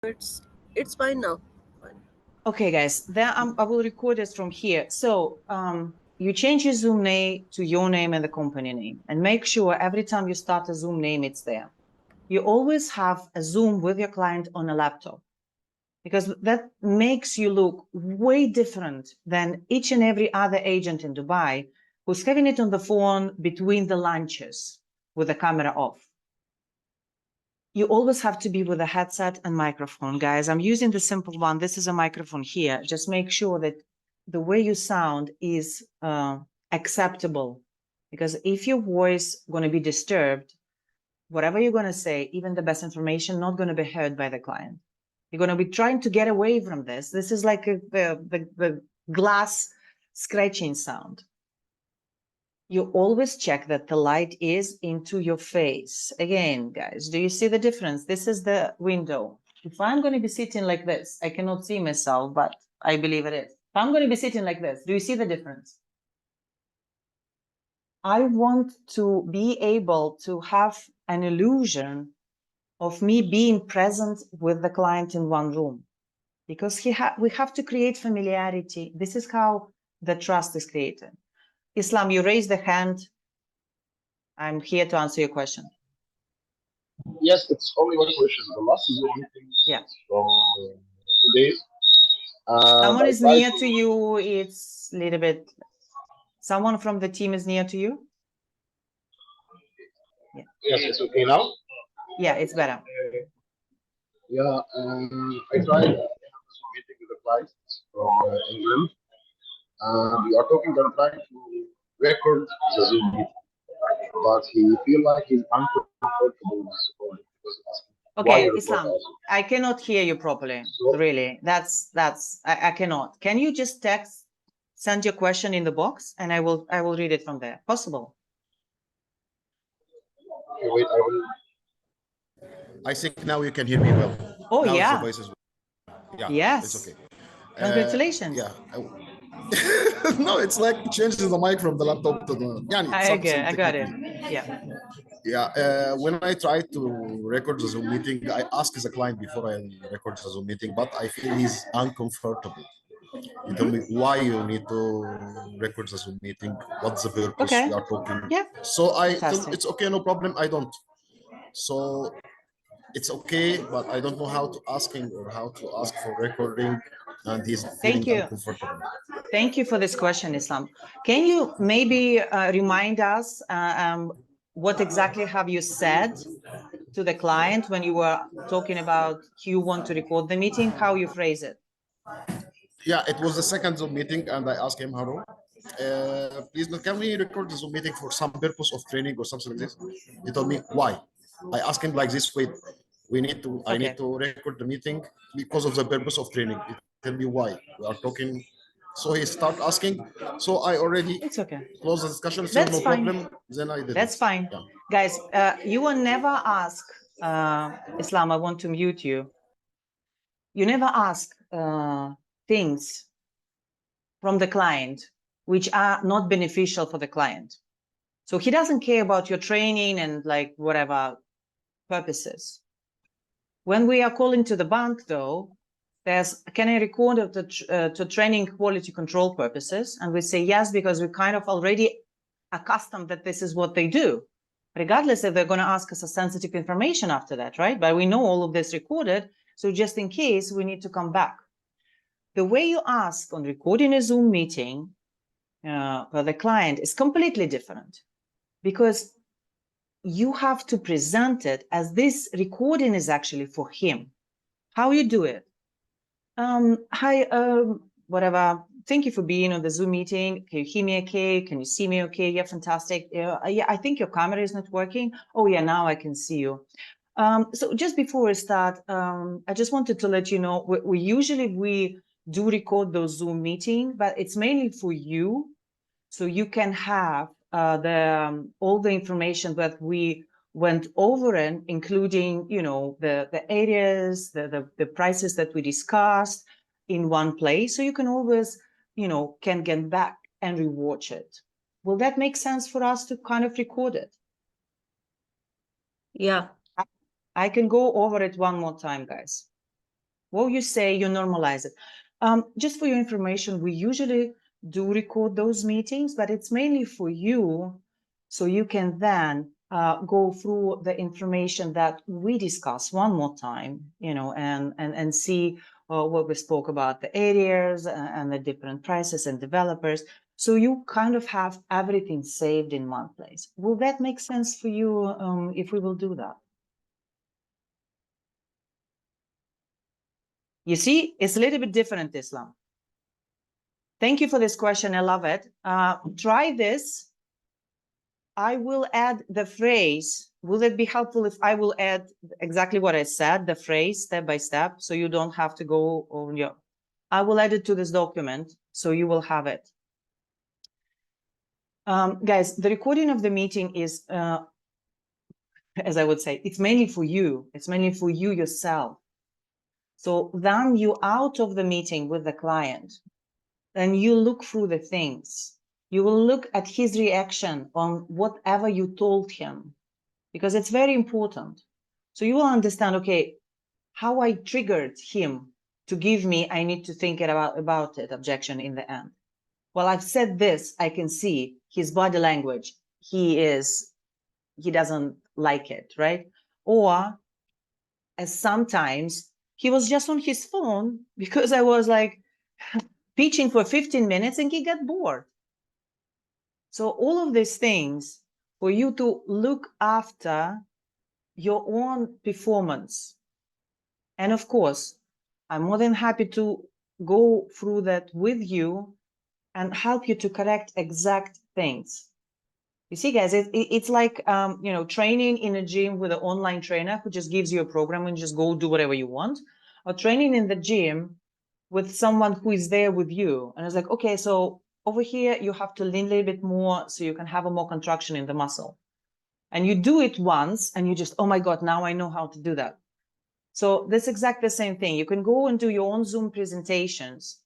It's it's fine now. Fine. Okay, guys, then I will record this from here. So you change your Zoom name to your name and the company name, and make sure every time you start a Zoom name, it's there. You always have a Zoom with your client on a laptop, because that makes you look way different than each and every other agent in Dubai who's having it on the phone between the lunches with the camera off. You always have to be with a headset and microphone, guys. I'm using the simple one. This is a microphone here. Just make sure that the way you sound is acceptable, because if your voice going to be disturbed, whatever you're going to say, even the best information, not going to be heard by the client. You're going to be trying to get away from this. This is like the glass scratching sound. You always check that the light is into your face. Again, guys, do you see the difference? This is the window. If I'm going to be sitting like this, I cannot see myself, but I believe it is. If I'm going to be sitting like this, do you see the difference? I want to be able to have an illusion of me being present with the client in one room, because we have to create familiarity. This is how the trust is created. Islam, you raised the hand. I'm here to answer your question. Yes, it's only one question. The last Zoom meeting from 2 days. Someone is near to you. It's a little bit. Someone from the team is near to you. Yeah. Yes, it's okay now. Yeah, it's better. Yeah, I tried Zoom meeting with the client from England. We are talking and trying to record the Zoom meeting, but he feel like he's uncomfortable with the phone because okay, Islam, I cannot hear you properly. So, really, I cannot. Can you just send your question in the box, and I will read it from there. Possible? Okay, wait, I will. I think now you can hear me well. Oh, now yeah. The voice is yeah. Yes. It's okay. Congratulations. Yeah. No, it's like changing the mic from the laptop to the. Yeah, I got it. Yeah. Yeah. When I try to record the Zoom meeting, I ask the client before I record the Zoom meeting, but I feel he's uncomfortable. You tell me why you need to record the Zoom meeting. What's the purpose? Okay. We are talking. Yeah. So I tell it's okay, no problem. I don't. So it's okay, but I don't know how to ask him or how to ask for recording, and he's feeling uncomfortable. Thank you for this question, Islam. Can you maybe remind us what exactly have you said to the client when you were talking about you want to record the meeting, how you phrase it? Yeah, it was the second Zoom meeting, and I asked him, hello, please, can we record the Zoom meeting for some purpose of training or something like this? He told me, why? I asked him like this, wait, I need to record the meeting because of the purpose of training. He tell me why. We are talking. So he start asking. So I already closed the discussion. So no problem. Then I did. That's fine. Yeah. Guys, you will never ask, Islam, I want to mute you. You never ask things from the client which are not beneficial for the client. So he doesn't care about your training and like whatever purposes. When we are calling to the bank, though, there's, can I record it to training quality control purposes? And we say yes, because we're kind of already accustomed that this is what they do, regardless if they're going to ask us a sensitive information after that, right? But we know all of this recorded, so just in case, we need to come back. The way you ask on recording a Zoom meeting for the client is completely different, because you have to present it as this recording is actually for him. How you do it? Hi, whatever. Thank you for being on the Zoom meeting. Can you hear me okay? Can you see me okay? Yeah, fantastic. Yeah, I think your camera is not working. Oh yeah, now I can see you. So just before we start, I just wanted to let you know, we usually do record those Zoom meetings, but it's mainly for you, so you can have all the information that we went over, and including, you know, the areas, the prices that we discussed in one place, so you can always, you know, can get back and rewatch it. Will that make sense for us to kind of record it? Yeah. I can go over it one more time, guys. What you say, you normalize it. Just for your information, we usually do record those meetings, but it's mainly for you, so you can then go through the information that we discuss one more time, you know, and see what we spoke about, the areas and the different prices and developers. So you kind of have everything saved in one place. Will that make sense for you if we will do that? You see, it's a little bit different, Islam. Thank you for this question. I love it. Try this. I will add the phrase. Will it be helpful if I will add exactly what I said, the phrase step by step, so you don't have to go on your... I will add it to this document, so you will have it. Guys, the recording of the meeting is, as I would say, it's mainly for you. It's mainly for you yourself. So then you out of the meeting with the client, then you look through the things. You will look at his reaction on whatever you told him, because it's very important. So you will understand, okay, how I triggered him to give me, I need to think about it, objection in the end. Well, I've said this, I can see his body language. He doesn't like it, right? Or as sometimes he was just on his phone because I was like pitching for 15 minutes and he got bored. So all of these things for you to look after your own performance. And of course, I'm more than happy to go through that with you and help you to correct exact things. You see, guys, it's like, you know, training in a gym with an online trainer who just gives you a program and just go do whatever you want, or training in the gym with someone who is there with you. And it's like, okay, so over here, you have to lean a little bit more so you can have a more contraction in the muscle. And you do it once and you just, oh my God, now I know how to do that. So that's exactly the same thing. You can go and do your own Zoom presentations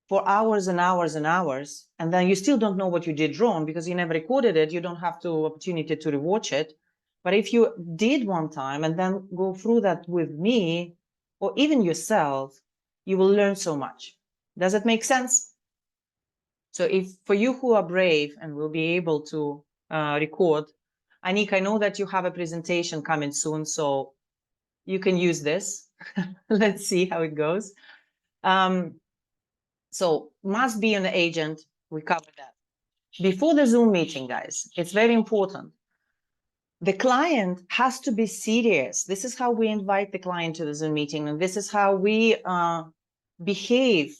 for hours and hours and hours, and then you still don't know what you did wrong because you never recorded it. You don't have the opportunity to rewatch it. But if you did one time and then go through that with me or even yourself, you will learn so much. Does it make sense? So if for you who are brave and will be able to record, Anik, I know that you have a presentation coming soon, so you can use this. Let's see how it goes. So must be an agent. We covered that. Before the Zoom meeting, guys, it's very important. The client has to be serious. This is how we invite the client to the Zoom meeting, and this is how we behave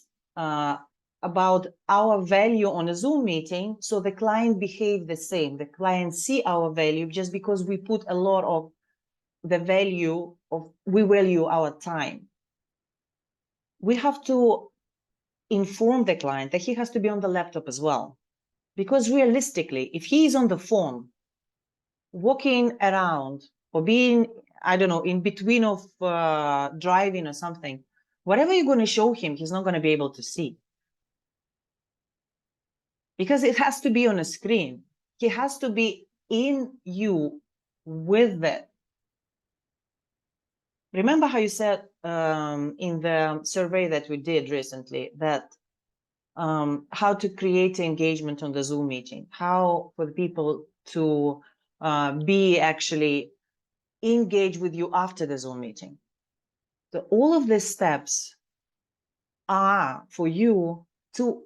about our value on a Zoom meeting. So the client behave the same. The client see our value just because we put a lot of the value of, we value our time. We have to inform the client that he has to be on the laptop as well. Because realistically, if he is on the phone, walking around or being, I don't know, in between of driving or something, whatever you're going to show him, he's not going to be able to see. Because it has to be on a screen. He has to be in you with it. Remember how you said in the survey that we did recently that how to create engagement on the Zoom meeting, how for the people to be actually engaged with you after the Zoom meeting. So all of these steps are for you to,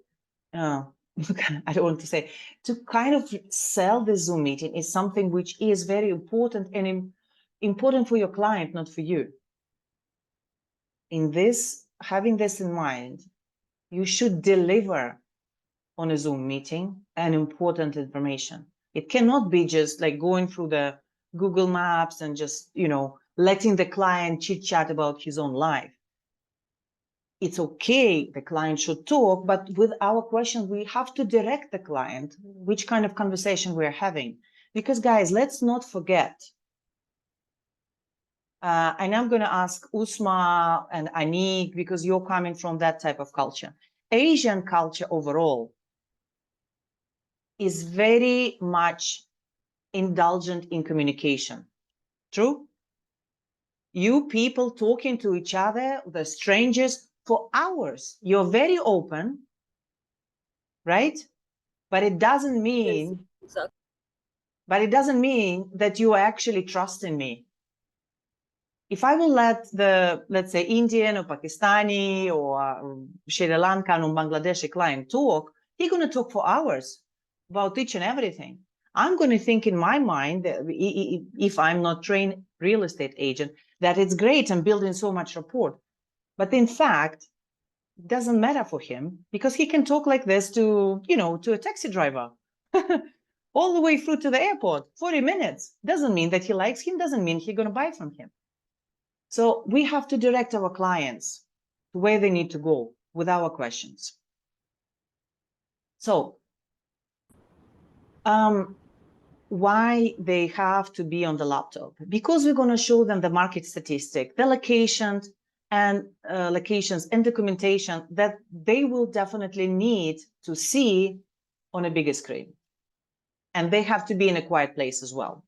I don't want to say, to kind of sell the Zoom meeting is something which is very important and important for your client, not for you. In this, having this in mind, you should deliver on a Zoom meeting an important information. It cannot be just like going through the Google Maps and just, you know, letting the client chit chat about his own life. It's okay, the client should talk, but with our question, we have to direct the client which kind of conversation we're having. Because guys, let's not forget, and I'm going to ask Usma and Anik, because you're coming from that type of culture. Asian culture overall is very much indulgent in communication. True? You people talking to each other, the strangers, for hours. You're very open, right? But it doesn't Yes, mean, exactly. that you are actually trusting me. If I will let the, let's say, Indian or Pakistani or Sri Lankan or Bangladeshi client talk, he's going to talk for hours about each and everything. I'm going to think in my mind that if I'm not trained real estate agent, that it's great, I'm building so much rapport. But in fact, it doesn't matter for him because he can talk like this to, to a taxi driver all the way through to the airport, 40 minutes. Doesn't mean that he likes him, doesn't mean he's going to buy from him. So we have to direct our clients to where they need to go with our questions. So why they have to be on the laptop? Because we're going to show them the market statistic, the locations and documentation that they will definitely need to see on a bigger screen. And they have to be in a quiet place as well.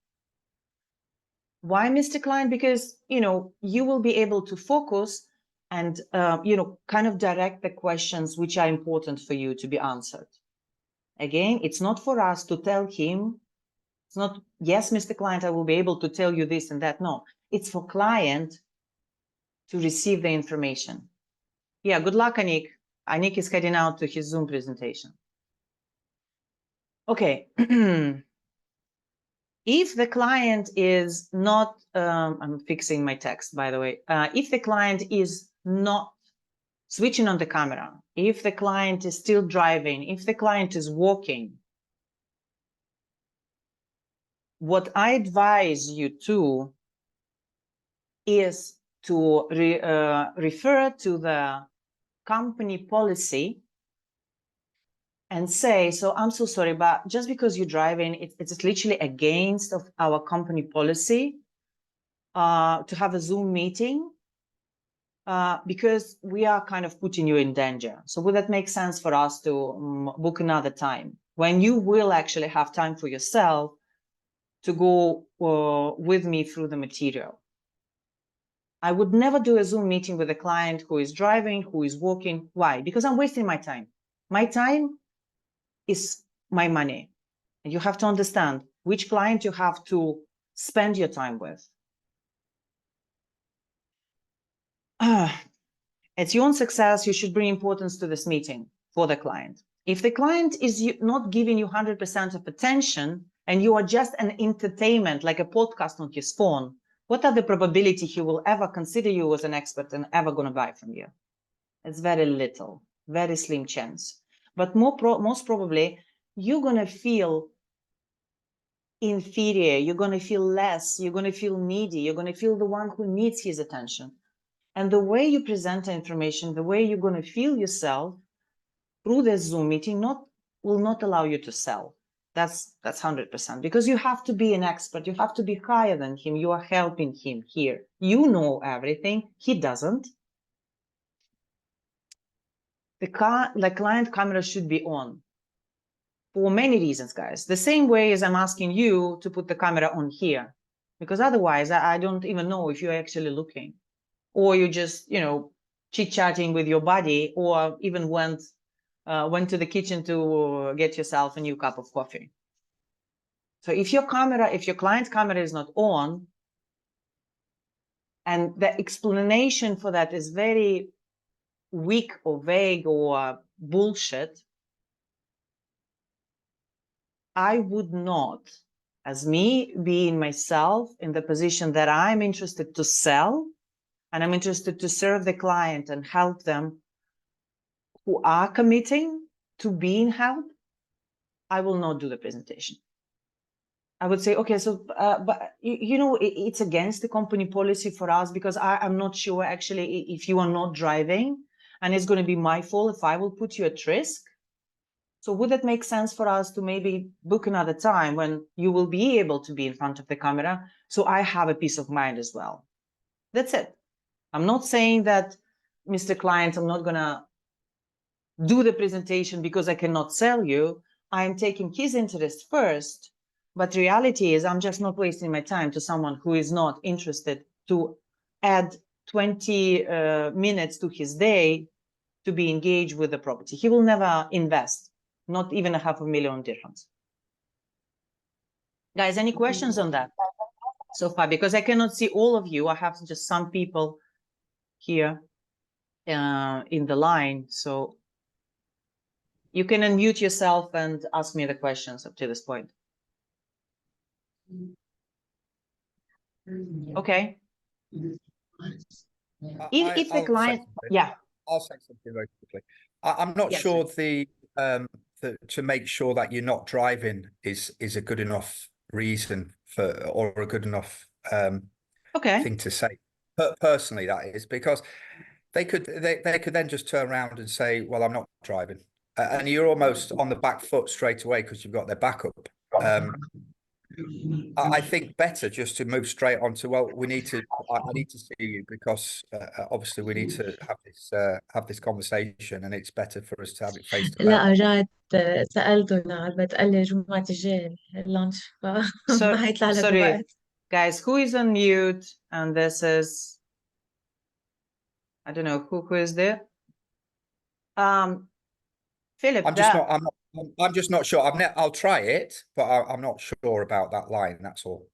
Why, Mr. Klein? Because, you will be able to focus and, kind of direct the questions which are important for you to be answered. Again, it's not for us to tell him, it's not, yes, Mr. Client, I will be able to tell you this and that. No, it's for client to receive the information. Yeah, good luck, Anik. Anik is heading out to his Zoom presentation. Okay. If the client is not, I'm fixing my text, by the way. If the client is not switching on the camera, if the client is still driving, if the client is walking, what I advise you to is to refer to the company policy and say, so I'm so sorry, but just because you're driving, it's literally against of our company policy to have a Zoom meeting because we are kind of putting you in danger. So would that make sense for us to book another time when you will actually have time for yourself to go with me through the material? I would never do a Zoom meeting with a client who is driving, who is walking. Why? Because I'm wasting my time. My time is my money. And you have to understand which client you have to spend your time with. It's your own success. You should bring importance to this meeting for the client. If the client is not giving you 100% of attention and you are just an entertainment, like a podcast on his phone, what are the probability he will ever consider you as an expert and ever going to buy from you? It's very little, very slim chance. But most probably, you're going to feel inferior. You're going to feel less. You're going to feel needy. You're going to feel the one who needs his attention. And the way you present the information, the way you're going to feel yourself through this Zoom meeting will not allow you to sell. That's 100%, because you have to be an expert. You have to be higher than him. You are helping him here. You know everything. He doesn't. The client camera should be on for many reasons, guys. The same way as I'm asking you to put the camera on here, because otherwise I don't even know if you're actually looking, or you just, chit-chatting with your buddy, or even went to the kitchen to get yourself a new cup of coffee. So if your client camera is not on, and the explanation for that is very weak or vague or bullshit, I would not, as me being myself in the position that I'm interested to sell, and I'm interested to serve the client and help them who are committing to being helped, I will not do the presentation. I would say, okay, so, but it's against the company policy for us, because I'm not sure actually if you are not driving, and it's going to be my fault if I will put you at risk. So would it make sense for us to maybe book another time when you will be able to be in front of the camera, so I have a peace of mind as well? That's it. I'm not saying that, Mr. Client, I'm not going to do the presentation because I cannot sell you. I'm taking his interest first. But reality is I'm just not wasting my time to someone who is not interested to add 20 minutes to his day to be engaged with the property. He will never invest, not even a $500,000 dirhams. Guys, any questions on that so far? Because I cannot see all of you. I have just some people here in the line. So you can unmute yourself and ask me the questions up to this point. Okay. If the client, yeah. I'll say something very quickly. I'm not Yes, sure to make sure that you're not driving is a good enough reason for, or a good enough Okay. thing to say. Personally, that is, because they could then just turn around and say, well, I'm not driving, and you're almost on the back foot straight away because you've got their backup. I think better just to move straight on to, well, I need to see you because obviously we need to have this conversation, and it's better for us to have it face to face. لا رجعت سألته العلبة قال لي الجمعة الجاية اللانش فما حيطلع لك Sorry, وقت. guys, who is on mute? And this is, I don't know who is there. Philip, I'm just not sure. I'll try it, but I'm not sure about that line. That's all.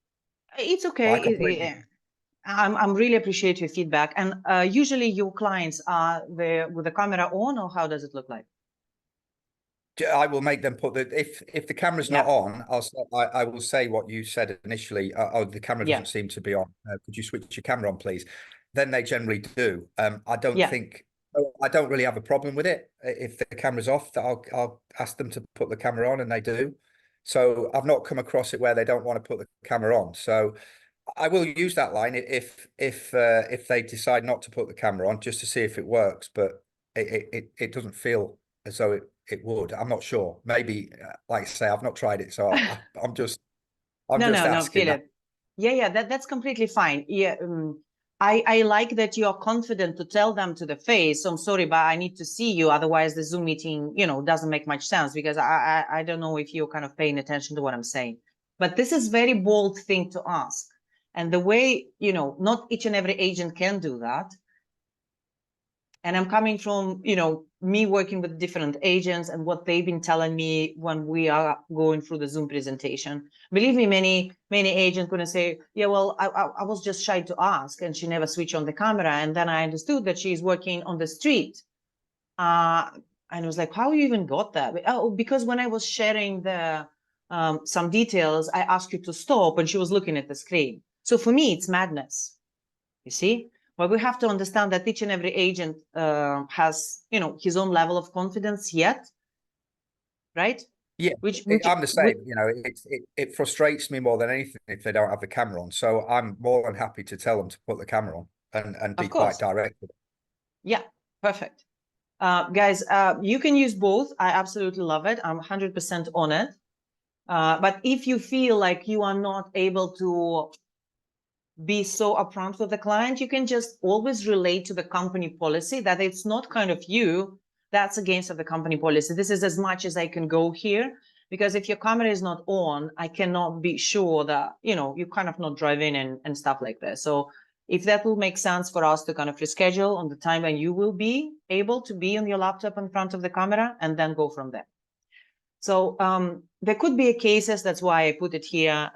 It's okay. I'm really appreciate your feedback. And usually your clients are there with the camera on, or how does it look like? I will make them put if the camera's not on, I will say what you said initially. Oh, the camera doesn't seem to be on. Could you switch your camera on, please? Then they generally do. I don't really have a problem with it. If the camera's off, I'll ask them to put the camera on, and they do. So I've not come across it where they don't want to put the camera on. So I will use that line if they decide not to put the camera on, just to see if it works. But it doesn't feel as though it would. I'm not sure. Maybe, like I say, I've not tried it, so I'm just asking. Philip. Yeah, that's completely fine. Yeah, I like that you are confident to tell them to the face, so I'm sorry, but I need to see you. Otherwise, the Zoom meeting, doesn't make much sense, because I don't know if you're kind of paying attention to what I'm saying. But this is very bold thing to ask. And the way, not each and every agent can do that. And I'm coming from, me working with different agents and what they've been telling me when we are going through the Zoom presentation. Believe me, many agents going to say, yeah, well, I was just shy to ask, and she never switched on the camera. And then I understood that she's working on the street. And I was like, how you even got that? Oh, because when I was sharing the some details, I asked you to stop, and she was looking at the screen. So for me, it's madness, you see? But we have to understand that each and every agent has, his own level of confidence yet, right? Yeah, I'm the same. It frustrates me more than anything if they don't have the camera on. So I'm more than happy to tell them to put the camera on and be quite direct with it. Yeah, perfect. Guys, you can use both. I absolutely love it. I'm 100% on it. But if you feel like you are not able to be so upfront with the client, you can just always relate to the company policy that it's not kind of you that's against the company policy. This is as much as I can go here, because if your camera is not on, I cannot be sure that, you kind of not driving and stuff like that. So if that will make sense for us to kind of reschedule on the time when you will be able to be on your laptop in front of the camera, and then go from there. So there could be cases, that's why I put it here,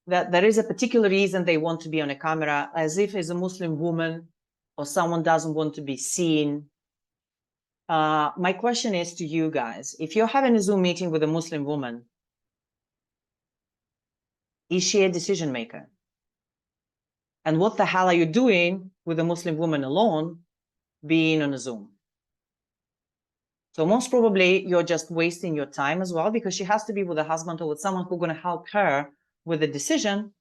that there is a particular reason they want to be on a camera, as if as a Muslim woman or someone doesn't want to be seen. My question is to you guys, if you're having a Zoom meeting with a Muslim woman, is she a decision maker? And what the hell are you doing with a Muslim woman alone being on a Zoom? So most probably you're just wasting your time as well, because she has to be with a husband or with someone who's going to help her with the decision.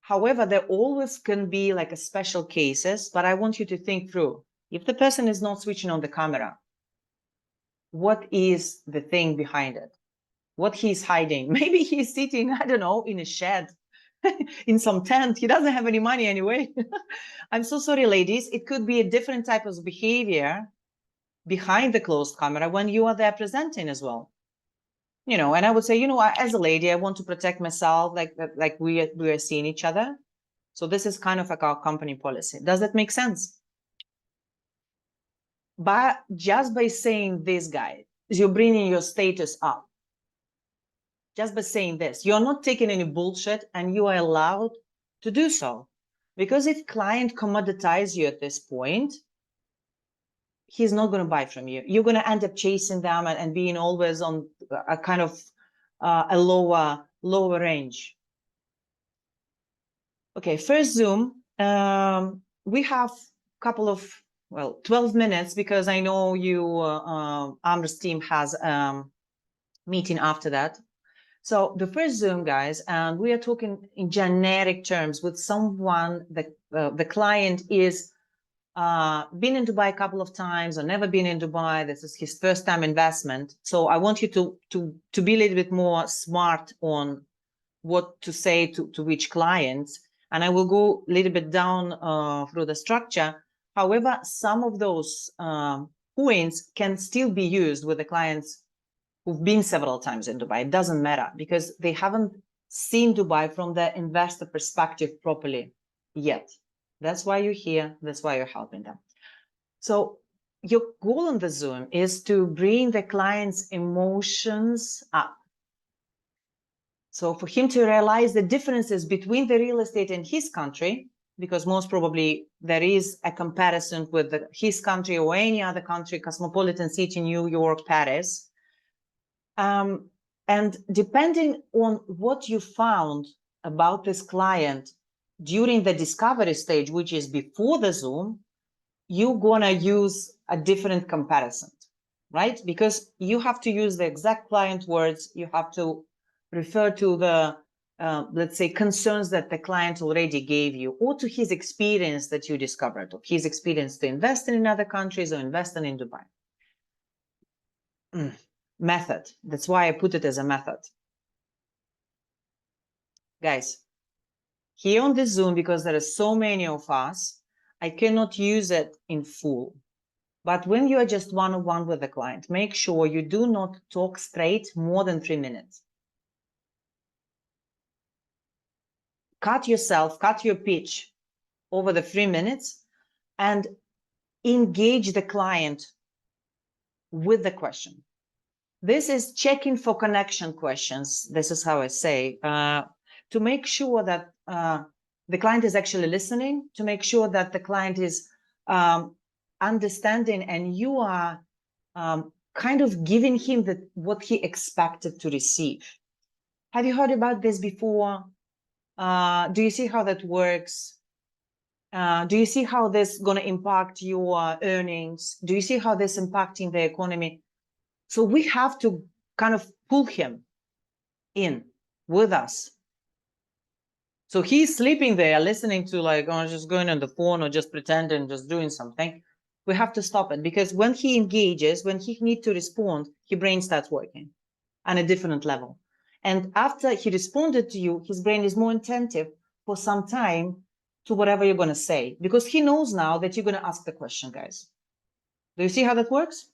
However, there always can be like a special cases, but I want you to think through. If the person is not switching on the camera, what is the thing behind it? What he's hiding? Maybe he's sitting, I don't know, in a shed, in some tent. He doesn't have any money anyway. I'm so sorry, ladies. It could be a different type of behavior behind the closed camera when you are there presenting as well. And I would say, as a lady, I want to protect myself, like we are seeing each other. So this is kind of like our company policy. Does that make sense? But just by saying this, guys, you're bringing your status up. Just by saying this, you're not taking any bullshit, and you are allowed to do so. Because if client commoditize you at this point, he's not going to buy from you. You're going to end up chasing them and being always on a kind of a lower range. Okay, first Zoom. We have a couple of, well, 12 minutes, because I know you, Amr's team has meeting after that. So the first Zoom, guys, and we are talking in generic terms with someone that the client is been in Dubai a couple of times or never been in Dubai. This is his first time investment. So I want you to be a little bit more smart on what to say to which clients. And I will go a little bit down through the structure. However, some of those points can still be used with the clients who've been several times in Dubai. It doesn't matter, because they haven't seen Dubai from the investor perspective properly yet. That's why you're here. That's why you're helping them. So your goal on the Zoom is to bring the client's emotions up. So for him to realize the differences between the real estate in his country, because most probably there is a comparison with his country or any other country, cosmopolitan city, New York, Paris. And depending on what you found about this client during the discovery stage, which is before the Zoom, you're gonna use a different comparison, right? Because you have to use the exact client words. You have to refer to the, let's say, concerns that the client already gave you, or to his experience that you discovered, or his experience to invest in other countries or investing in Dubai. Method. That's why I put it as a method. Guys, here on this Zoom, because there are so many of us, I cannot use it in full. But when you are just one-on-one with the client, make sure you do not talk straight more than 3 minutes. Cut your pitch over the 3 minutes, and engage the client with the question. This is checking for connection questions. This is how I say, to make sure that the client is actually listening, to make sure that the client is understanding, and you are kind of giving him what he expected to receive. Have you heard about this before? Do you see how that works? Do you see how this is going to impact your earnings? Do you see how this is impacting the economy? So we have to kind of pull him in with us. So he's sleeping there, listening to like, oh, just going on the phone or just pretending, just doing something. We have to stop it, because when he engages, when he needs to respond, his brain starts working on a different level. And after he responded to you, his brain is more attentive for some time to whatever you're going to say, because he knows now that you're going to ask the question, guys. Do you see how that works?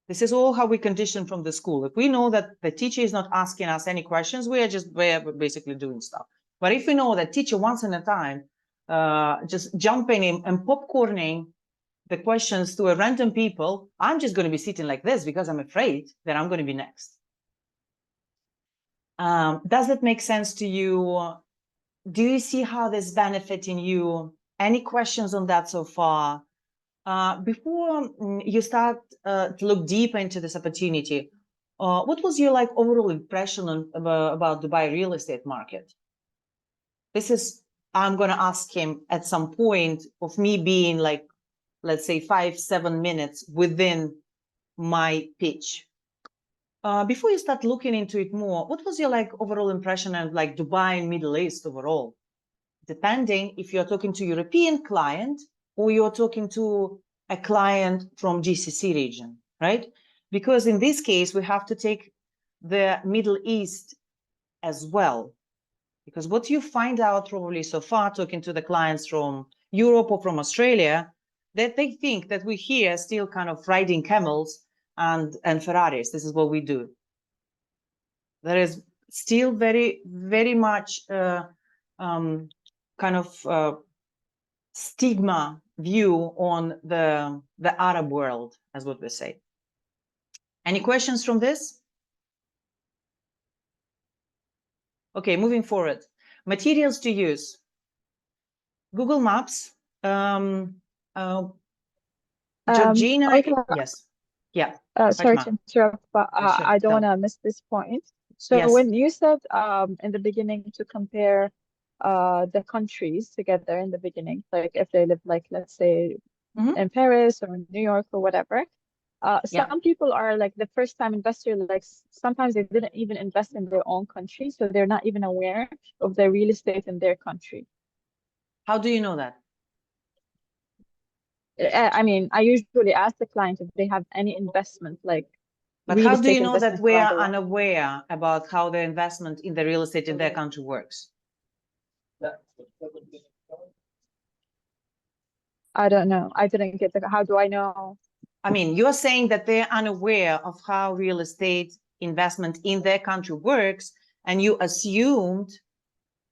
This is all how we condition from the school. If we know that the teacher is not asking us any questions, we're basically doing stuff. But if we know that teacher once in a time, just jumping in and popcorning the questions to a random people, I'm just going to be sitting like this because I'm afraid that I'm going to be next. Does that make sense to you? Do you see how this is benefiting you? Any questions on that so far? Before you start to look deeper into this opportunity, what was your overall impression about Dubai real estate market? This is, I'm going to ask him at some point of me being let's say 5-7 minutes within my pitch. Before you start looking into it more, what was your overall impression of Dubai and Middle East overall? Depending if you're talking to European client or you're talking to a client from GCC region, right? Because in this case, we have to take the Middle East as well. Because what you find out probably so far, talking to the clients from Europe or from Australia, that they think that we're here still kind of riding camels and Ferraris. This is what we do. There is still very, very much kind kind of stigma view on the Arab world, as what we say. Any questions from this? Okay, moving forward. Materials to use. Google Maps. Georgina, okay. yes. Yeah. Sorry Fatima. to interrupt, but Sure. I don't Tell want me. to miss this point. So Yes. when you said in the beginning to compare the countries together in the beginning, like if they live, like, let's say in Paris or New York or whatever, some people are like the first time investor, like sometimes they didn't even invest in their own country, so they're not even aware of the real estate in their country. How do you know that? I mean, I usually ask the client if they have any investment, like But real how do estate you know that investment we around are the world. unaware about how the investment in the real estate in their country works? I don't know. I didn't get the, how do I know? I mean, you're saying that they're unaware of how real estate investment in their country works, and you assumed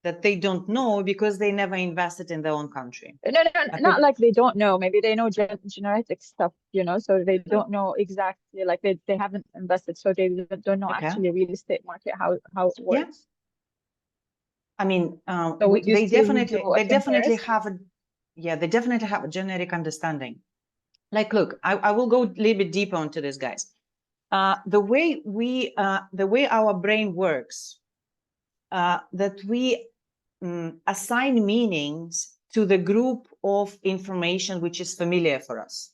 that they don't know because they never invested in their own country. No, not like they don't know. Maybe they know genetic stuff, you know, so they don't know exactly, like they haven't invested, so they don't know actually real estate market, how it works. Yeah. I mean, so they definitely have a, they definitely have a generic understanding. Like, look, I will go a little bit deeper into this, guys. The way our brain works, that we assign meanings to the group of information which is familiar for us.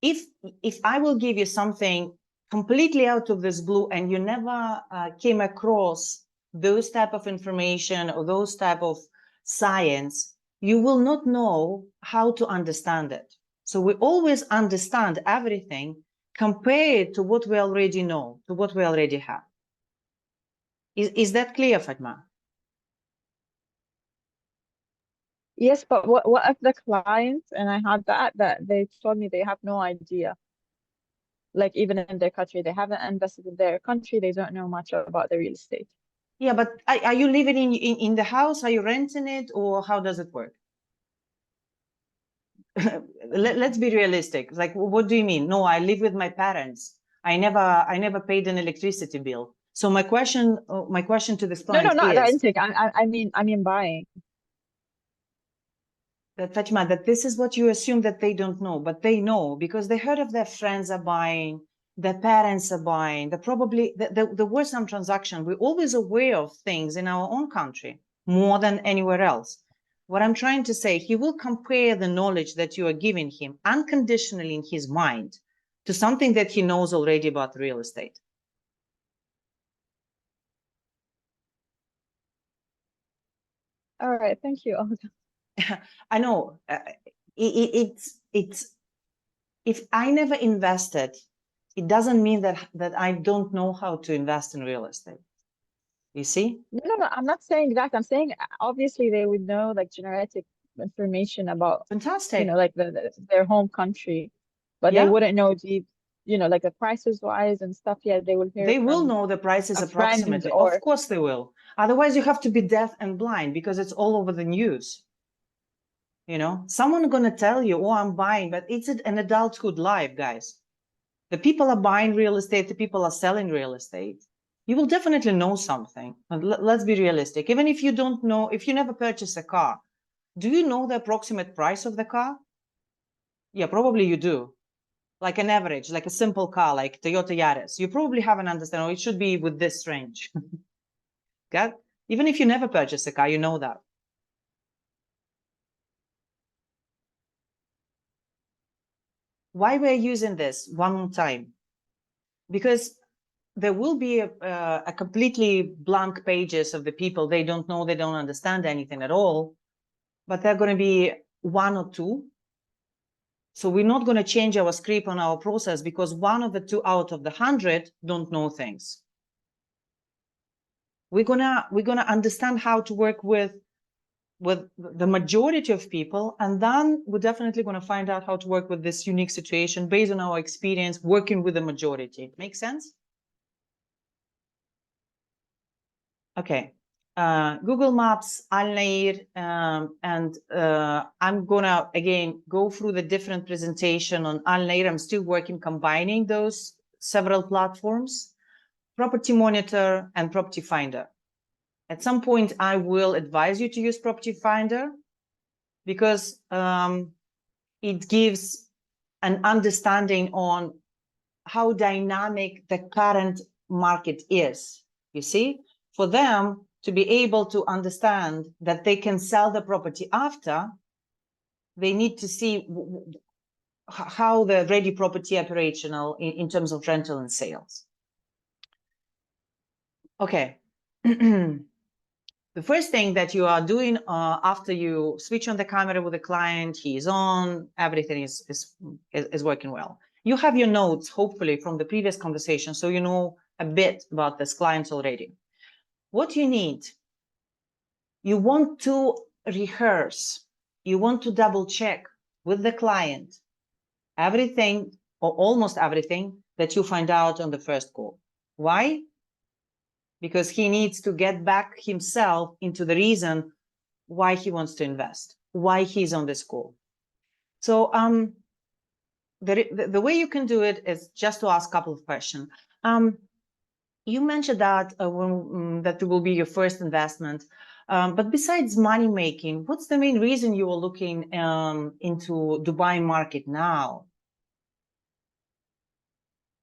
If I will give you something completely out of this blue and you never came across those type of information or those type of science, you will not know how to understand it. So we always understand everything compared to what we already know, to what we already have. Is that clear, Fatma? Yes, but what if the client, and I had that they told me they have no idea. Like even in their country, they haven't invested in their country, they don't know much about the real estate. Yeah, but are you living in the house? Are you renting it, or how does it work? Let's be realistic. Like, what do you mean? No, I live with my parents. I never paid an electricity bill. So my question to this client No, not is, renting. I mean buying. that Fatima, that this is what you assume that they don't know, but they know because they heard of their friends are buying, their parents are buying. They're probably there were some transaction. We're always aware of things in our own country more than anywhere else. What I'm trying to say, he will compare the knowledge that you are giving him unconditionally in his mind to something that he knows already about real estate. All right, thank you. I know it's if I never invested, it doesn't mean that I don't know how to invest in real estate. You see? No, I'm not saying that. I'm saying obviously they would know like genetic information about, Fantastic. you know, like their home country, but they wouldn't know the, you know, like the prices wise and stuff. Yeah, they will hear. They will know the prices approximately. Of course they will. Otherwise, you have to be deaf and blind because it's all over the news. You know, someone gonna tell you, "Oh, I'm buying," but it's an adulthood life, guys. The people are buying real estate. The people are selling real estate. You will definitely know something. Let's be realistic. Even if you don't know, if you never purchase a car, do you know the approximate price of the car? Yeah, probably you do. Like an average, like a simple car, like Toyota Yaris. You probably have an understanding, oh, it should be with this range. Okay? Even if you never purchase a car, you know that. Why we're using this one more time? Because there will be a completely blank pages of the people. They don't know, they don't understand anything at all, but they're going to be one or two. So we're not going to change our script on our process because one of the two out of the 100 don't know things. We're gonna understand how to work with the majority of people, and then we're definitely going to find out how to work with this unique situation based on our experience working with the majority. Make sense? Okay. Google Maps, Al Nair, and I'm gonna again go through the different presentation on Al Nair. I'm still working combining those several platforms, Property Monitor and Property Finder. At some point, I will advise you to use Property Finder because it gives an understanding on how dynamic the current market is. You see, for them to be able to understand that they can sell the property after, they need to see how the ready property operational in terms of rental and sales. Okay. The first thing that you are doing after you switch on the camera with the client, he is on, everything is working well. You have your notes, hopefully, from the previous conversation, so you know a bit about this client already. What you need, you want to rehearse, you want to double check with the client everything or almost everything that you find out on the first call. Why? Because he needs to get back himself into the reason why he wants to invest, why he's on this call. So the way you can do it is just to ask a couple of questions. You mentioned that that will be your first investment, but besides money making, what's the main reason you are looking into Dubai market now?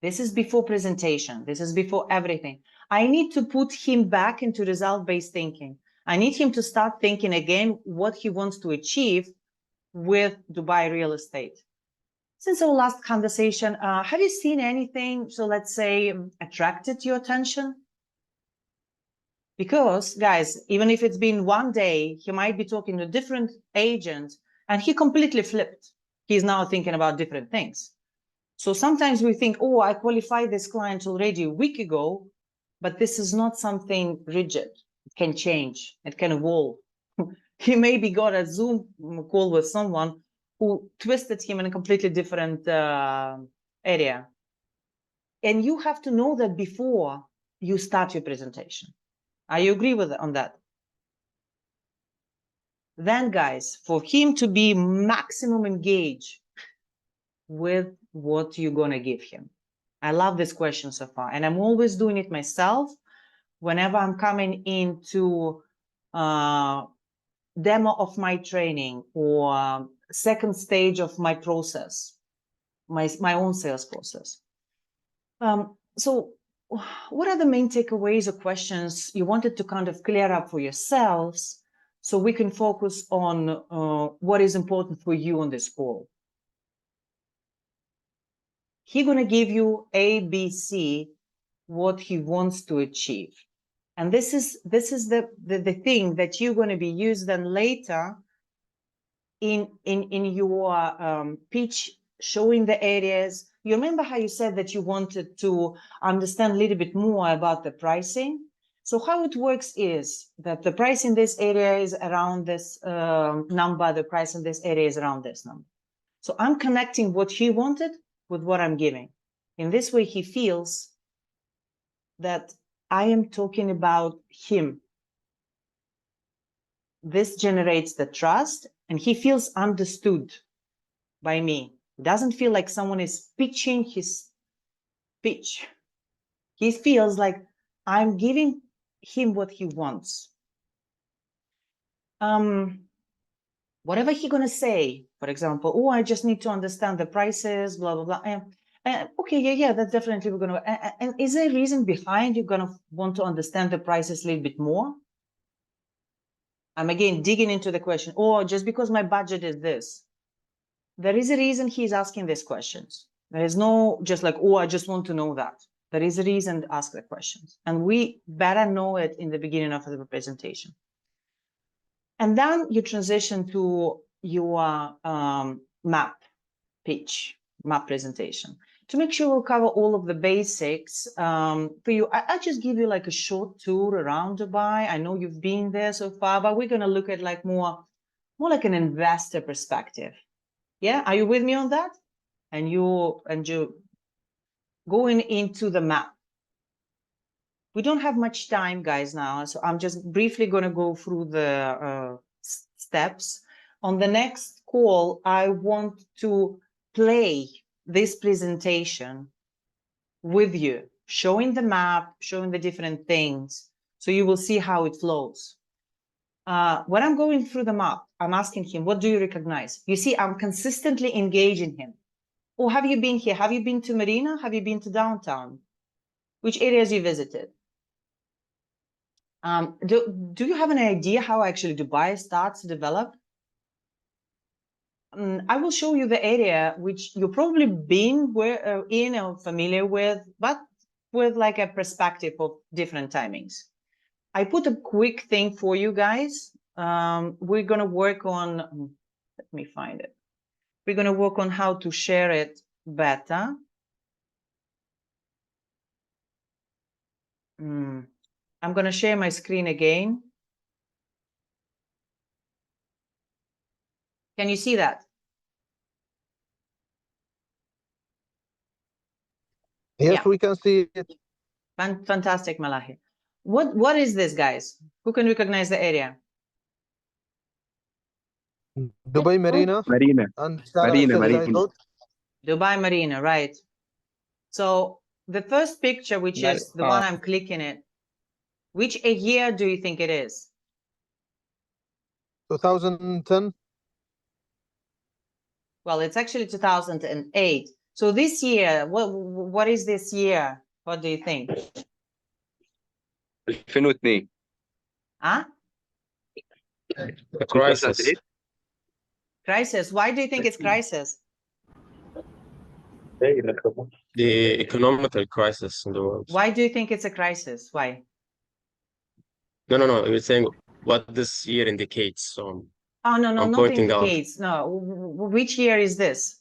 This is before presentation. This is before everything. I need to put him back into result-based thinking. I need him to start thinking again what he wants to achieve with Dubai real estate. Since our last conversation, have you seen anything, so let's say, attracted your attention? Because, guys, even if it's been one day, he might be talking to a different agent and he completely flipped. He's now thinking about different things. So sometimes we think, oh, I qualified this client already a week ago, but this is not something rigid. It can change, it can evolve. He maybe got a Zoom call with someone who twisted him in a completely different area. And you have to know that before you start your presentation. I agree with on that. Then, guys, for him to be maximum engaged with what you're going to give him. I love this question so far, and I'm always doing it myself whenever I'm coming into demo of my training or second stage of my process, my own sales process. So what are the main takeaways or questions you wanted to kind of clear up for yourselves so we can focus on what is important for you on this call? He's going to give you A, B, C, what he wants to achieve. And this is the thing that you're going to be used then later in your pitch, showing the areas. You remember how you said that you wanted to understand a little bit more about the pricing? So how it works is that the price in this area is around this number, the price in this area is around this number. So I'm connecting what he wanted with what I'm giving. In this way, he feels that I am talking about him. This generates the trust, and he feels understood by me. He doesn't feel like someone is pitching his pitch. He feels like I'm giving him what he wants. Whatever he's going to say, for example, oh, I just need to understand the prices, blah, blah, blah. Okay, yeah, that's definitely we're going to. And is there a reason behind you're going to want to understand the prices a little bit more? I'm again digging into the question, oh, just because my budget is this. There is a reason he's asking these questions. There is no just like, oh, I just want to know that. There is a reason to ask the questions. And we better know it in the beginning of the presentation. And then you transition to your map pitch, map presentation. To make sure we'll cover all of the basics for you, I'll just give you like a short tour around Dubai. I know you've been there so far, but we're going to look at like more like an investor perspective. Yeah, are you with me on that? And you going into the map. We don't have much time, guys, now, so I'm just briefly going to go through the steps. On the next call, I want to play this presentation with you, showing the map, showing the different things, so you will see how it flows. When I'm going through the map, I'm asking him, what do you recognize? You see, I'm consistently engaging him. Oh, have you been here? Have you been to Marina? Have you been to downtown? Which areas you visited? Do you have an idea how actually Dubai starts to develop? I will show you the area which you've probably been in or familiar with, but with like a perspective of different timings. I put a quick thing for you guys. We're going to work on, let me find it. We're going to work on how to share it better. I'm going to share my screen again. Can you see that? Yes, yeah. We can see it. Fantastic, Malahi. What is this, guys? Who can recognize the area? Dubai Marina. Marina. And Marina. Dubai Marina, right. So the first picture, which is the one I'm clicking it, which year do you think it is? 2010. Well, it's actually 2008. So this year, what is this year? What do you think? 2002. Huh? A crisis. Crisis. Why do you think it's crisis? The economical crisis in the world. Why do you think it's a crisis? Why? No. You're saying what this year indicates. So oh, no, I'm not indicates. No. Which year is this?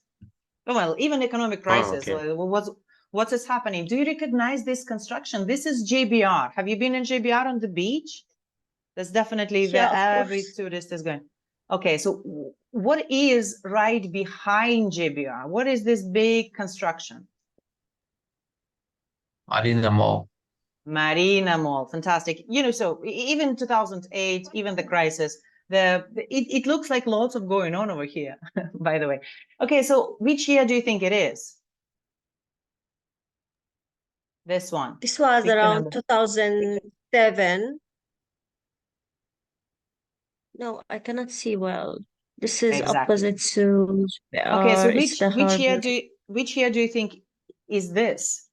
Well, even economic crisis. Okay. What is happening? Do you recognize this construction? This is JBR. Have you been in JBR on the beach? That's definitely where every tourist is going. Okay, so what is right behind JBR? What is this big construction? Marina Mall. Marina Mall, fantastic. You know, so even 2008, even the crisis, it looks like lots of going on over here, by the way. Okay, so which year do you think it is? This one. This was around 2007. No, I cannot see well. This is opposite to okay, so which year do you think is this?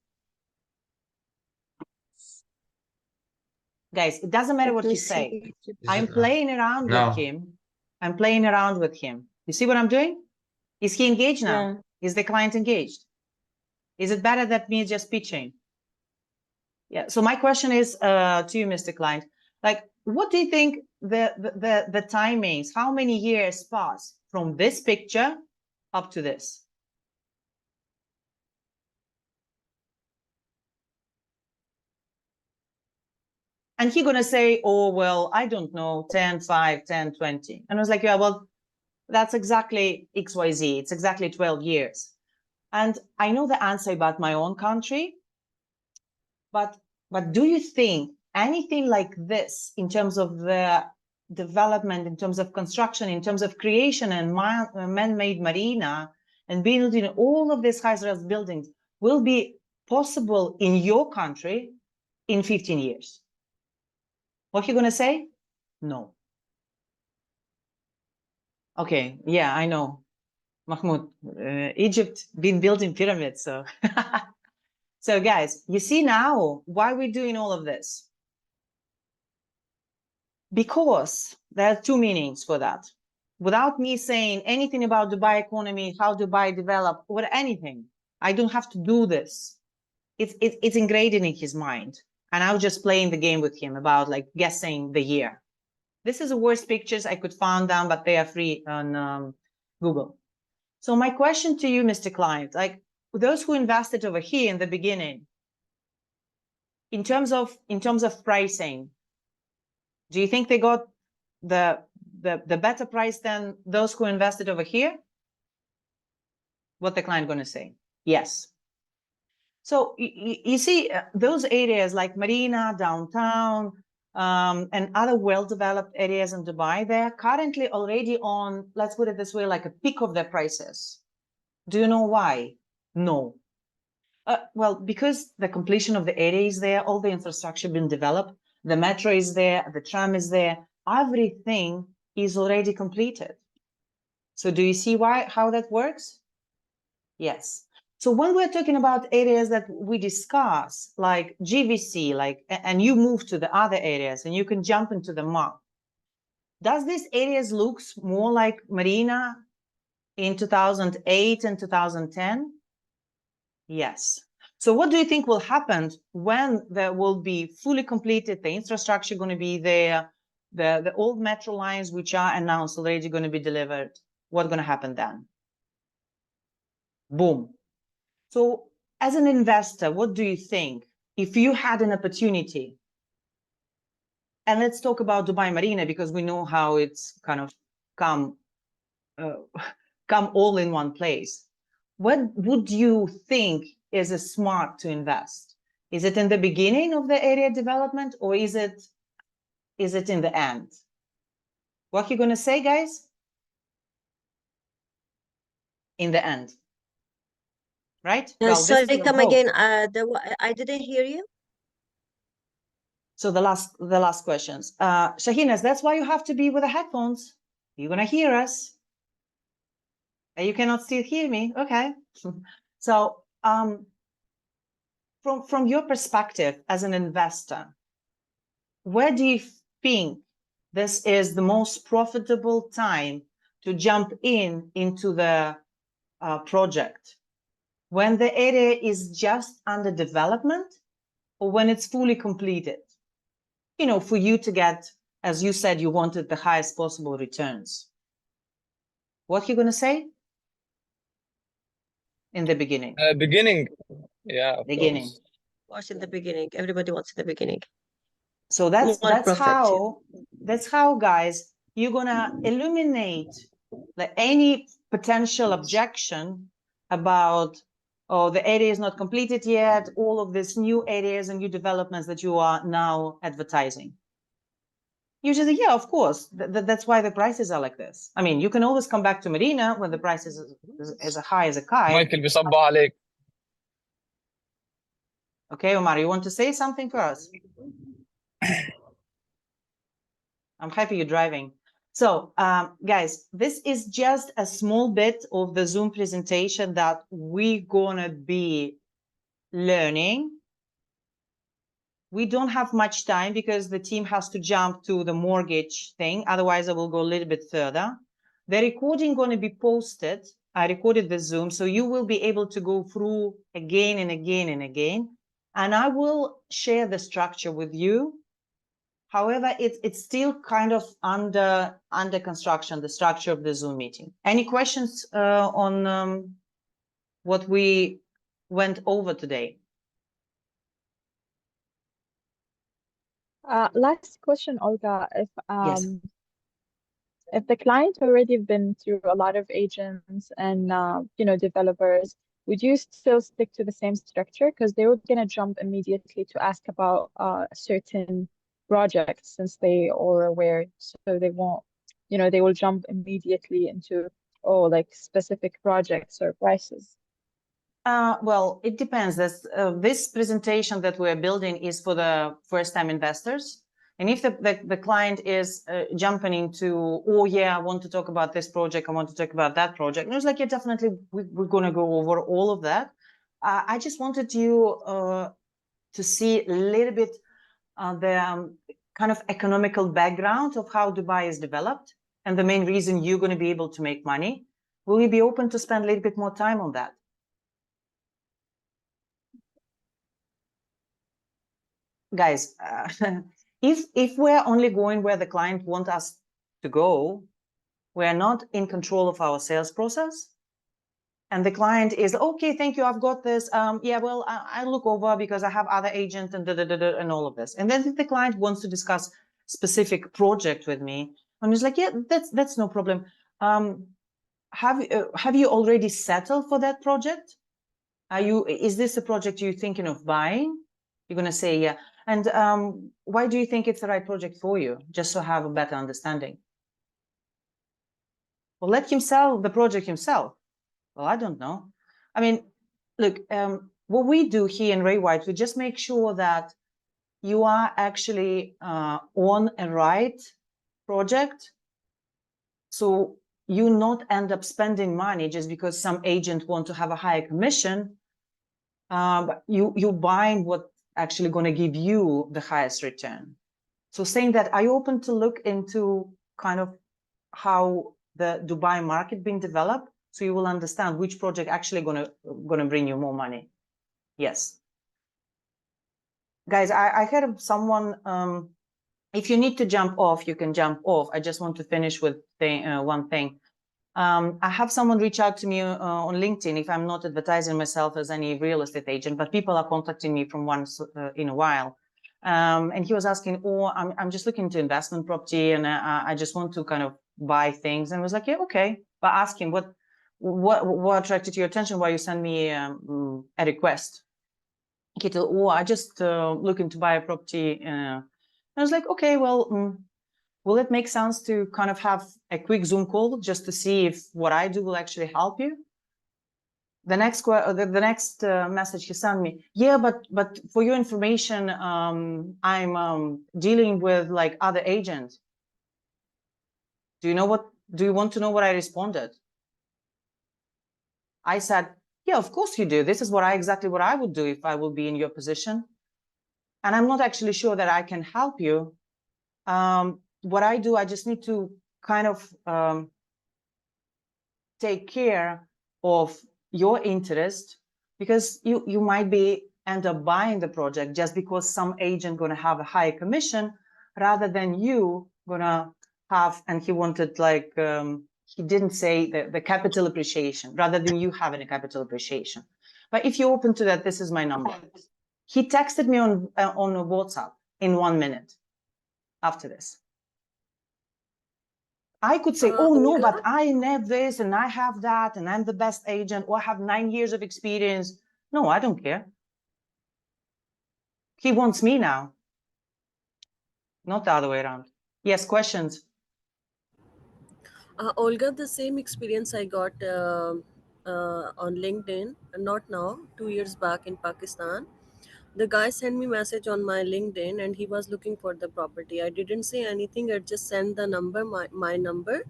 Guys, it doesn't matter what you say. I'm playing around with him. I'm playing around with him. You see what I'm doing? Is he engaged now? Yeah. Is the client engaged? Is it better than me just pitching? Yeah. So my question is to you, Mr. Client, like, what do you think the timings, how many years pass from this picture up to this? And he's going to say, oh, well, I don't know, 10, 5, 10, 20. And I was like, yeah, well, that's exactly XYZ. It's exactly 12 years. And I know the answer about my own country, but do you think anything like this in terms of the development, in terms of construction, in terms of creation and man-made marina and building all of these high-rise buildings will be possible in your country in 15 years? What are you going to say? No. Okay, yeah, I know. Mahmoud, Egypt been building pyramids, so. So guys, you see now why we're doing all of this. Because there are two meanings for that. Without me saying anything about Dubai economy, how Dubai developed, or anything, I don't have to do this. It's ingrained in his mind. And I was just playing the game with him about like guessing the year. This is the worst pictures I could find them, but they are free on Google. So my question to you, Mr. Client, like those who invested over here in the beginning, in terms of pricing, do you think they got the better price than those who invested over here? What the client going to say? Yes. So you see those areas like Marina, downtown, and other well-developed areas in Dubai, they're currently already on, let's put it this way, like a peak of their prices. Do you know why? No. Well, because the completion of the area is there, all the infrastructure been developed, the metro is there, the tram is there, everything is already completed. So do you see how that works? Yes. So when we're talking about areas that we discuss, like GVC, and you move to the other areas and you can jump into the map, does these areas look more like Marina in 2008 and 2010? Yes. So what do you think will happen when there will be fully completed, the infrastructure going to be there, the old metro lines which are announced already going to be delivered? What's going to happen then? Boom. So as an investor, what do you think if you had an opportunity? And let's talk about Dubai Marina, because we know how it's kind of come all in one place. What would you think is a smart to invest? Is it in the beginning of the area development, or is it in the end? What are you going to say, guys? In the end, right? Well, sorry, come again. I didn't hear you. So the last questions. Shahinas, that's why you have to be with the headphones. You're going to hear us. You cannot still hear me. Okay. So from your perspective as an investor, where do you think this is the most profitable time to jump into the project? When the area is just under development, or when it's fully completed? You know, for you to get, as you said, you wanted the highest possible returns. What are you going to say? In the beginning. Beginning. Yeah, beginning. Of course, in the beginning. Everybody wants in the beginning. So that's how, guys, you're going to eliminate any potential objection about, oh, the area is not completed yet, all of these new areas and new developments that you are now advertising. Usually, yeah, of course, that's why the prices are like this. I mean, you can always come back to Marina when the price is as high as a kite. Michael بيصبح عليك. Okay, Omar, you want to say something for us? I'm happy you're driving. So, guys, this is just a small bit of the Zoom presentation that we're gonna be learning. We don't have much time because the team has to jump to the mortgage thing. Otherwise, I will go a little bit further. The recording going to be posted. I recorded the Zoom, so you will be able to go through again and again and again. And I will share the structure with you. However, it's still kind of under construction, the structure of the Zoom meeting. Any questions on what we went over today? Last question, Olga. Yes. If the client already been through a lot of agents and developers, would you still stick to the same structure? Because they were gonna jump immediately to ask about certain projects since they are aware, so they won't, they will jump immediately into like specific projects or prices. Well, it depends. This presentation that we're building is for the first-time investors. And if the client is jumping into, oh, yeah, I want to talk about this project, I want to talk about that project. And it's like, yeah, definitely, we're going to go over all of that. I just wanted you to see a little bit the kind of economical background of how Dubai is developed and the main reason you're going to be able to make money. Will you be open to spend a little bit more time on that? Guys, if we're only going where the client wants us to go, we're not in control of our sales process. And the client is, okay, thank you, I've got this. Yeah, well, I look over because I have other agents and and all of this. And then if the client wants to discuss specific project with me, I'm just like, yeah, that's no problem. Have you already settled for that project? Is this a project you're thinking of buying? You're going to say, yeah. And why do you think it's the right project for you? Just to have a better understanding. Well, let him sell the project himself. Well, I don't know. I mean, look, what we do here in Ray White, we just make sure that you are actually on a right project. So you not end up spending money just because some agent want to have a higher commission. But you buying what actually going to give you the highest return. So saying that, are you open to look into kind of how the Dubai market being developed, so you will understand which project actually gonna bring you more money? Yes. Guys, I heard someone, if you need to jump off, you can jump off. I just want to finish with one thing. I have someone reach out to me on LinkedIn, if I'm not advertising myself as any real estate agent, but people are contacting me from once in a while. And he was asking, oh, I'm just looking to investment property and I just want to kind of buy things. And I was like, yeah, okay. But ask him, what attracted your attention? Why you send me a request? He told, oh, I just looking to buy a property. I was like, okay, well, will it make sense to kind of have a quick Zoom call just to see if what I do will actually help you? The next message he sent me, yeah, but for your information, I'm dealing with like other agents. Do you want to know what I responded? I said, yeah, of course you do. This is exactly what I would do if I would be in your position. And I'm not actually sure that I can help you. What I do, I just need to kind of take care of your interest, because you might end up buying the project just because some agent going to have a higher commission rather than you gonna have, and he wanted like, he didn't say the capital appreciation, rather than you having a capital appreciation. But if you're open to that, this is my number. He texted me on WhatsApp in 1 minute after this. I could say, oh no, but I have this and I have that and I'm the best agent, or I have 9 years of experience. No, I don't care. He wants me now, not the other way around. Yes, questions? Olga, the same experience I got on LinkedIn, not now, 2 years back in Pakistan. The guy sent me message on my LinkedIn and he was looking for the property. I didn't say anything. I just sent the number, my number,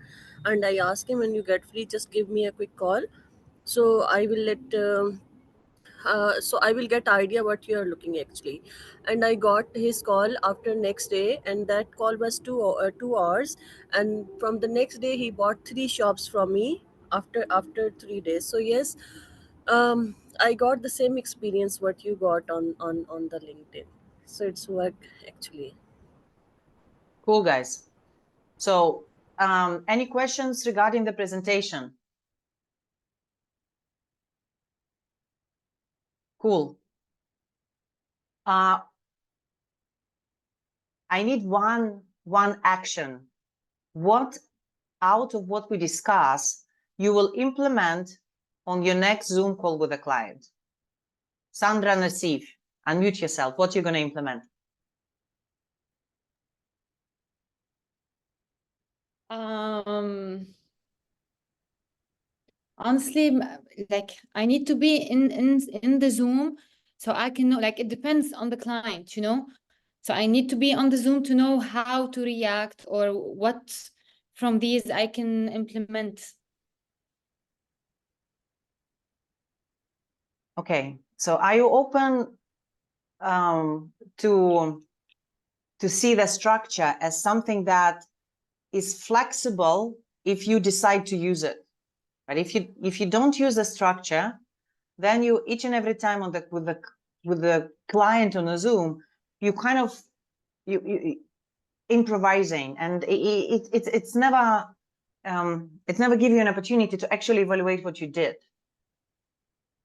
and I asked him, when you get free, just give me a quick call. So I will so I will get idea what you are looking actually. And I got his call after next day, and that call was 2 hours. And from the next day, he bought 3 shops from me after 3 days. So yes, I got the same experience what you got on the LinkedIn. So it's work actually. Cool, guys. So any questions regarding the presentation? Cool. I need one action. What out of what we discuss you will implement on your next Zoom call with a client? Sandra, Nassif, unmute yourself. What you're going to implement? Honestly, like I need to be in the Zoom so I can know, like it depends on the client, you know. So I need to be on the Zoom to know how to react or what from these I can implement. Okay, so are you open to see the structure as something that is flexible if you decide to use it? But if you don't use the structure, then you each and every time with the client on a Zoom, you kind of you improvising, and it's never give you an opportunity to actually evaluate what you did.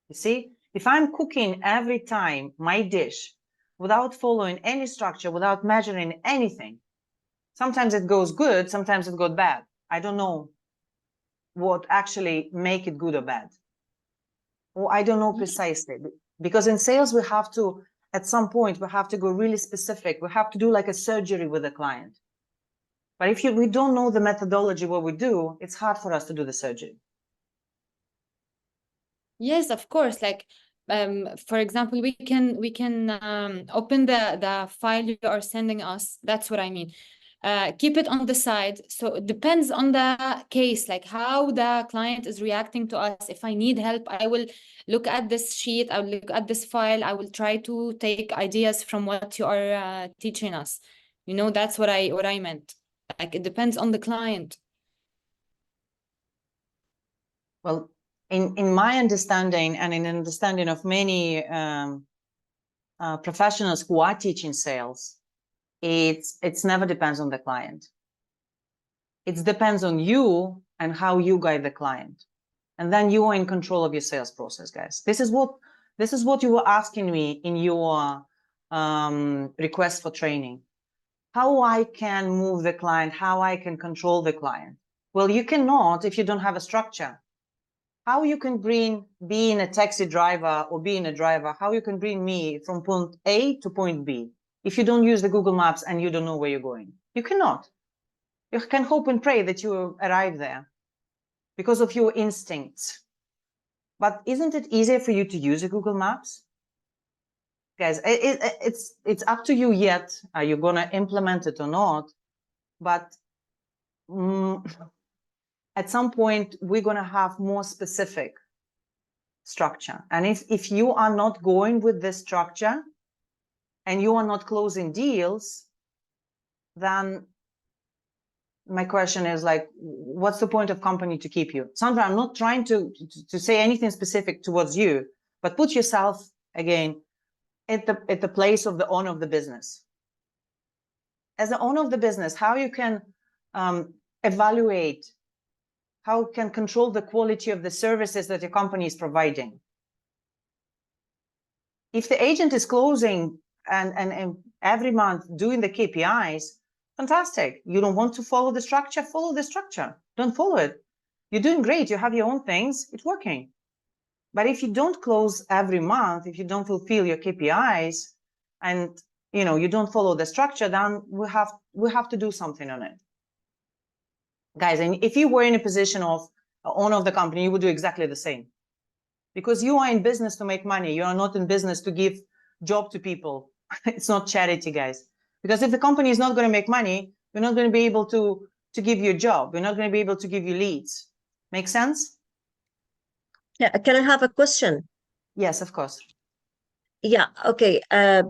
You see, if I'm cooking every time my dish without following any structure, without measuring anything, sometimes it goes good, sometimes it goes bad. I don't know what actually make it good or bad. or I don't know precisely. Because in sales, we have to, at some point, we have to go really specific. We have to do like a surgery with the client. But if we don't know the methodology, what we do, it's hard for us to do the surgery. Yes, of course. Like, for example, we can open the file you are sending us. That's what I mean. Keep it on the side. So it depends on the case, like how the client is reacting to us. If I need help, I will look at this sheet, I will look at this file, I will try to take ideas from what you are teaching us. You know, that's what I meant. Like, it depends on the client. Well, in my understanding and in understanding of many professionals who are teaching sales, it's never depends on the client. It depends on you and how you guide the client. And then you are in control of your sales process, guys. This is what you were asking me in your request for training. How I can move the client, how I can control the client. Well, you cannot if you don't have a structure. How you can bring being a taxi driver or being a driver, how you can bring me from point A to point B if you don't use the Google Maps and you don't know where you're going? You cannot. You can hope and pray that you arrive there because of your instincts. But isn't it easier for you to use a Google Maps? Guys, it's up to you yet. Are you going to implement it or not? But at some point, we're going to have more specific structure. And if you are not going with this structure and you are not closing deals, then my question is like, what's the point of company to keep you? Sandra, I'm not trying to say anything specific towards you, but put yourself again at the place of the owner of the business. As the owner of the business, how you can evaluate, how you can control the quality of the services that your company is providing. If the agent is closing and every month doing the KPIs, fantastic. You don't want to follow the structure, follow the structure. Don't follow it. You're doing great. You have your own things. It's working. But if you don't close every month, if you don't fulfill your KPIs and you don't follow the structure, then we have to do something on it. Guys, and if you were in a position of owner of the company, you would do exactly the same. Because you are in business to make money. You are not in business to give job to people. It's not charity, guys. Because if the company is not going to make money, we're not going to be able to give you a job. We're not going to be able to give you leads. Make sense? Yeah. Can I have a question? Yes, of course. Yeah, okay.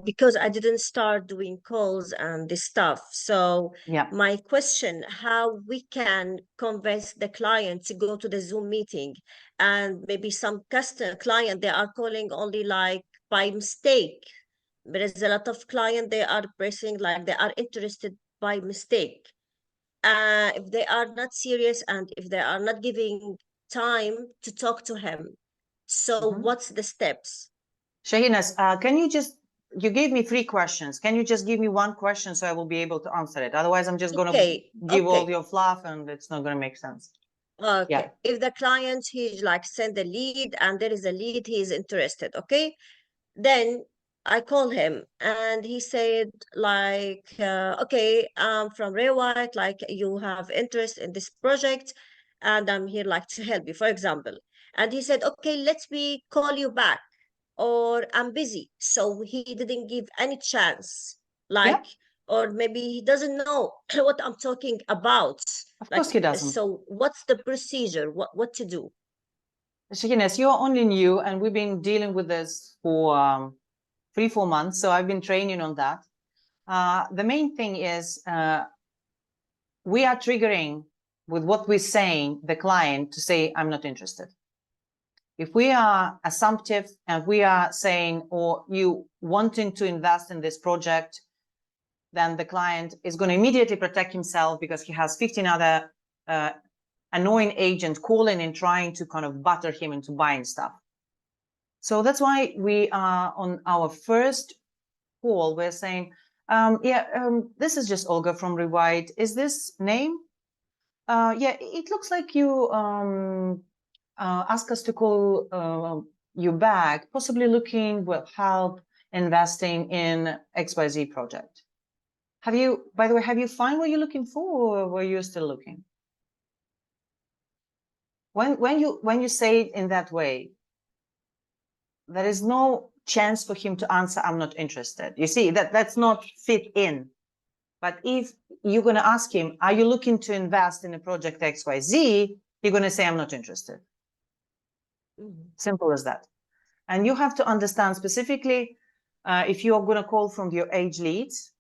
Because I didn't start doing calls and this stuff. So yeah, my question, how we can convince the client to go to the Zoom meeting, and maybe some customer client, they are calling only like by mistake. There is a lot of client, they are pressing like they are interested by mistake. If they are not serious and if they are not giving time to talk to him. So what's the steps? Shahinas, can you gave me 3 questions. Can you just give me 1 question so I will be able to answer it? Otherwise, I'm just going to give all your fluff and it's not going to make sense. Okay. Yeah. If the client, he like send a lead and there is a lead, he is interested. Okay. Then I call him and he said like, okay, I'm from Rewrite, like you have interest in this project and I'm here like to help you, for example. And he said, okay, let me call you back, or I'm busy. So he didn't give any chance, like, or maybe he doesn't know what I'm talking about. Of course he doesn't. So what's the procedure? What to do? Shahinas, you're only new and we've been dealing with this for 3-4 months. So I've been training on that. The main thing is we are triggering with what we're saying the client to say, I'm not interested. If we are assumptive and we are saying, or you wanting to invest in this project, then the client is going to immediately protect himself because he has 15 other annoying agents calling and trying to kind of butter him into buying stuff. So that's why we are on our first call, we're saying, this is just Olga from Rewrite. Is this name? Yeah, it looks like you ask us to call you back, possibly looking will help investing in XYZ project. Have you, by the way, have you found what you're looking for, or were you still looking? When you say it in that way, there is no chance for him to answer, I'm not interested. You see, that's not fit in. But if you're going to ask him, are you looking to invest in a project XYZ? You're going to say, I'm not interested. Simple as that. And you have to understand specifically, if you are going to call from your age leads,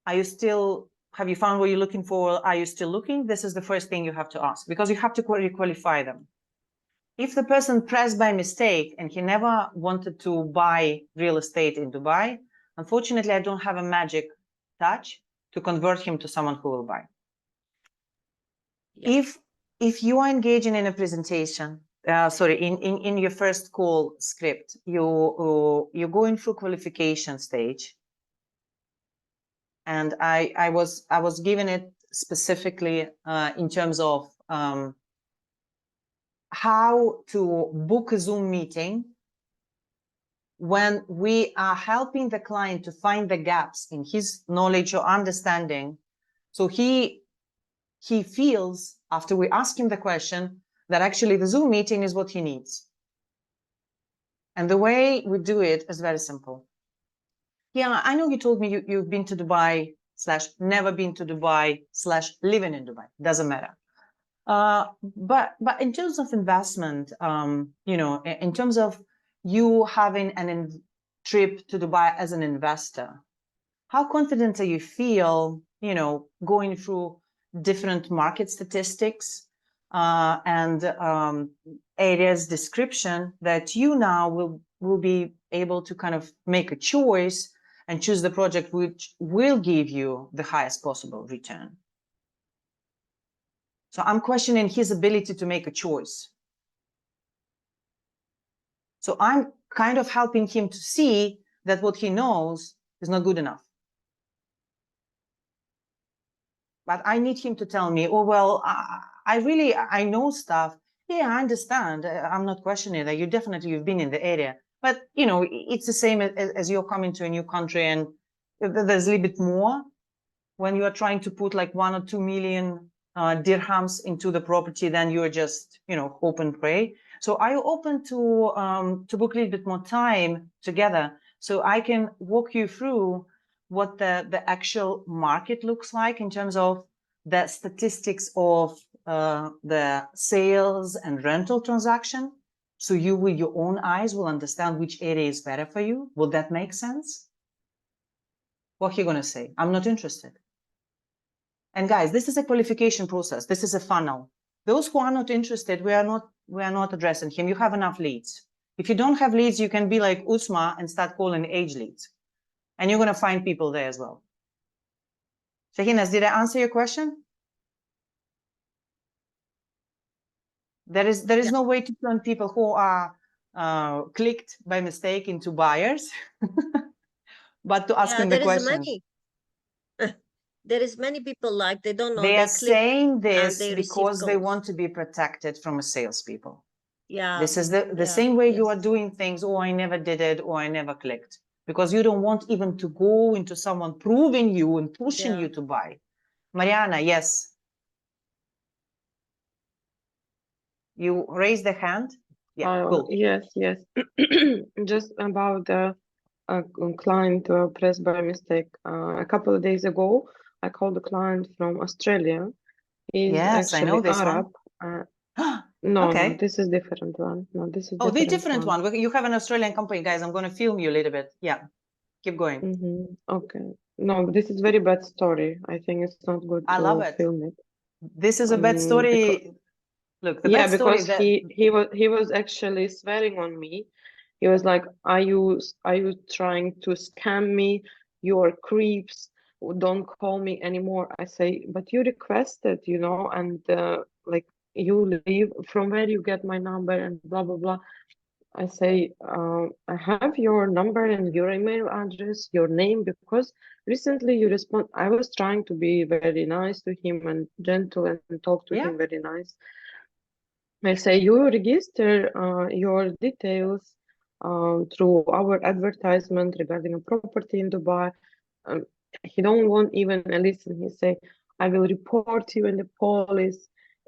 are you still, have you found what you're looking for? Are you still looking? This is the first thing you have to ask, because you have to qualify them. If the person pressed by mistake and he never wanted to buy real estate in Dubai, unfortunately, I don't have a magic touch to convert him to someone who will buy. Yes. If you are engaging in a presentation, in your first call script, you're going through qualification stage, and I was given it specifically in terms of how to book a Zoom meeting when we are helping the client to find the gaps in his knowledge or understanding. So he feels, after we ask him the question, that actually the Zoom meeting is what he needs. And the way we do it is very simple. Yeah, I know you told me you've been to Dubai / never been to Dubai / living in Dubai. Doesn't matter. But in terms of investment, you know, in terms of you having a trip to Dubai as an investor, how confident do you feel, you know, going through different market statistics and areas description, that you now will be able to kind of make a choice and choose the project which will give you the highest possible return? So I'm questioning his ability to make a choice. So I'm kind of helping him to see that what he knows is not good enough. But I need him to tell me, oh, well, I know stuff. Yeah, I understand. I'm not questioning that. You've been in the area. But, you know, it's the same as you're coming to a new country, and there's a little bit more when you are trying to put like 1 or 2 million dirhams into the property, then you're just, you know, hope and pray. So are you open to book a little bit more time together so I can walk you through what the actual market looks like in terms of the statistics of the sales and rental transaction, so you with your own eyes will understand which area is better for you? Will that make sense? What are you going to say? I'm not interested. And guys, this is a qualification process. This is a funnel. Those who are not interested, we are not addressing him. You have enough leads. If you don't have leads, you can be like Usma and start calling age leads, and you're going to find people there as well. Shahinas, did I answer your question? There is no way to turn people who are clicked by mistake into buyers, but to ask them the question. There is many people like they don't know. They are saying this because they want to be protected from salespeople. Yeah. This is the same way you are doing things. Oh, I never did it, or I never clicked, because you don't want even to go into someone proving you and pushing you to buy. Mariana, yes. You raise the hand. Yeah, cool. Yes. Just about the client pressed by mistake. A couple of days ago, I called a client from Australia. He's actually I know this Arab. No, this is different one. No, this is the different one. You have an Australian company, guys. I'm going to film you a little bit. Yeah, keep going. Okay. No, this is very bad story. I think it's not good I love it. Film it. This is a bad story. Look, the bad story because he was actually swearing on me. He was like, are you trying to scam me? You're creeps. Don't call me anymore. I say, but you requested, you know, and like you leave, from where you get my number and blah blah blah. I say, I have your number and your email address, your name, because recently you respond. I was trying to be very nice to him and gentle and talk to him very nice. I say you register your details through our advertisement regarding a property in Dubai. Um, he don't want even a listen. He say, I will report you in the police,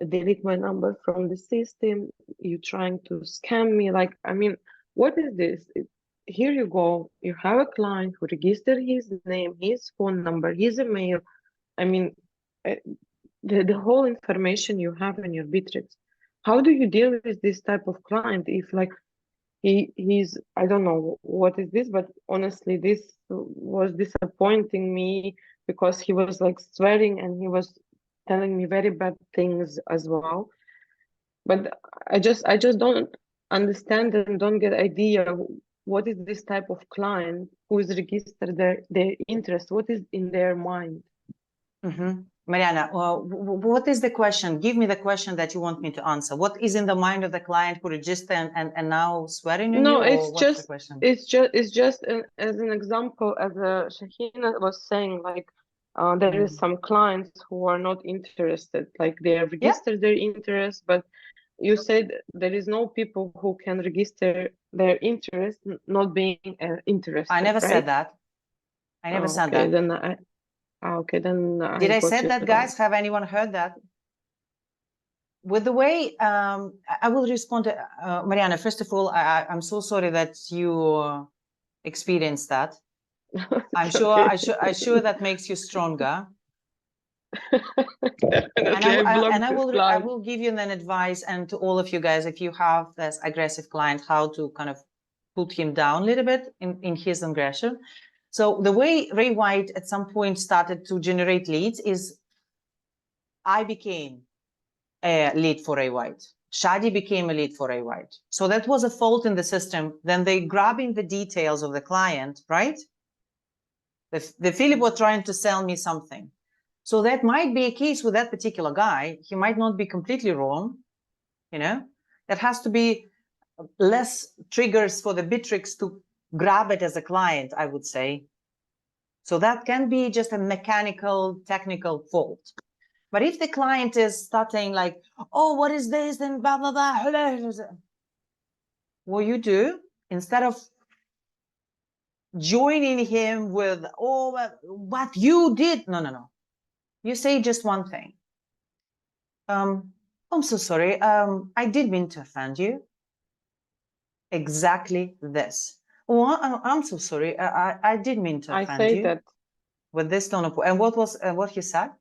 delete my number from the system. You trying to scam me? Like, I mean, what is this? Here you go. You have a client who registered his name, his phone number, his email. I mean, uh, the whole information you have in your Bittrex. How do you deal with this type of client if like he's I don't know what is this, but honestly this was disappointing me because he was like swearing and he was telling me very bad things as well. But I just don't understand and don't get idea what is this type of client who is registered their interest, what is in their mind. Mariana, what is the question? Give me the question that you want me to answer. What is in the mind of the client who registered and now swearing on you? No, or what's the question? it's just as an example, as Shahina was saying, like there is some clients who are not interested, like they have registered their interest, but you said there is no people who can register their interest not being interested. I never right? said that. I never said that. Then Did I got say it that, wrong. guys? Have anyone heard that? With the way I will respond to Mariana. First of all, I'm so sorry that you experienced that. I'm sure that makes you stronger. And I will give you an advice, and to all of you guys, if you have this aggressive client, how to kind of put him down a little bit in his aggression. So the way Ray White at some point started to generate leads is I became a lead for Ray White. Shadi became a lead for Ray White. So that was a fault in the system. Then they grabbing the details of the client, right? The Philip was trying to sell me something. So that might be a case with that particular guy. He might not be completely wrong, you know. That has to be less triggers for the Bittrex to grab it as a client, I would say. So that can be just a mechanical, technical fault. But if the client is starting like, oh, what is this? And blah, blah, blah. What you do, instead of joining him with, oh, what you did. No. You say just one thing. I'm so sorry. I did mean to offend you. Exactly this. Oh, I'm so sorry. I did mean to offend you. I say that. With this tone of, and what he said?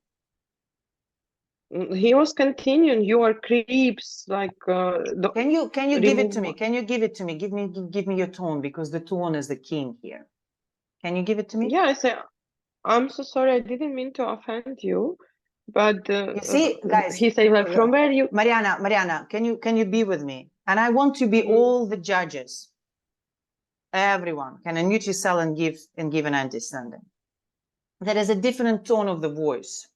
He was continuing. You are creeps. Like, can you give it to me? Can you give it to me? Give me your tone, because the tone is the king here. Can you give it to me? Yeah, I say, I'm so sorry. I didn't mean to offend you, but you see, guys, he said, like, from where you, Mariana, can you be with me? And I want to be all the judges. Everyone can unmute yourself and give an understanding. There is a different tone of the voice.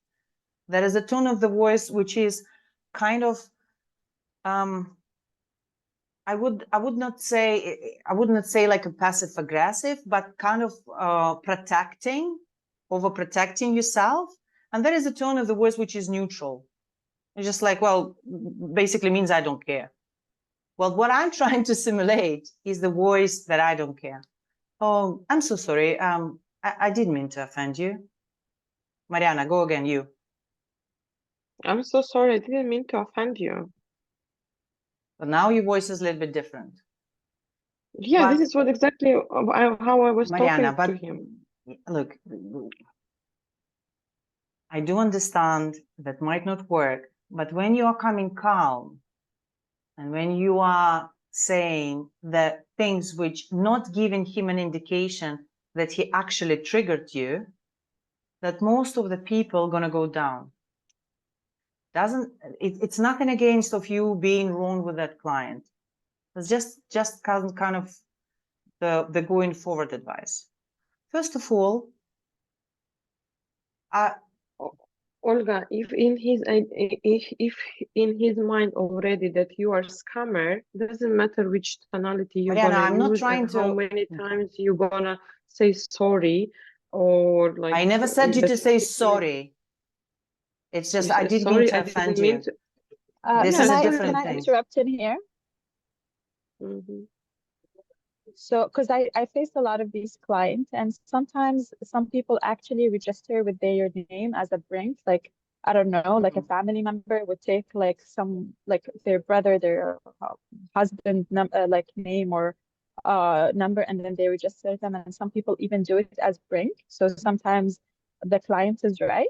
There is a tone of the voice which is kind of I would not say like a passive aggressive, but kind of overprotecting yourself. And there is a tone of the voice which is neutral. It's just like, well, basically means I don't care. Well, what I'm trying to simulate is the voice that I don't care. Oh, I'm so sorry. I didn't mean to offend you. Mariana, go again, you. I'm so sorry. I didn't mean to offend you. But now your voice is a little bit different. Yeah, this is what exactly how I was Mariana, talking to him. Look, I do understand that might not work, but when you are coming calm and when you are saying the things which not giving him an indication that he actually triggered you, that most of the people are going to go down. It's nothing against of you being wrong with that client. It's just kind of the going forward advice. First of all, Olga, if in his mind already that you are scammer, doesn't matter which tonality you're gonna use and how many times you're gonna say sorry, or like. I never said you to say sorry. It's just I didn't mean to offend you. This is a different can thing. I interrupt in here? So, because I face a lot of these clients, and sometimes some people actually register with their name as a brink. Like, I don't know, like a family member would take like some, like their brother, their husband like name or number, and then they register them. And some people even do it as brink. So sometimes the client is right,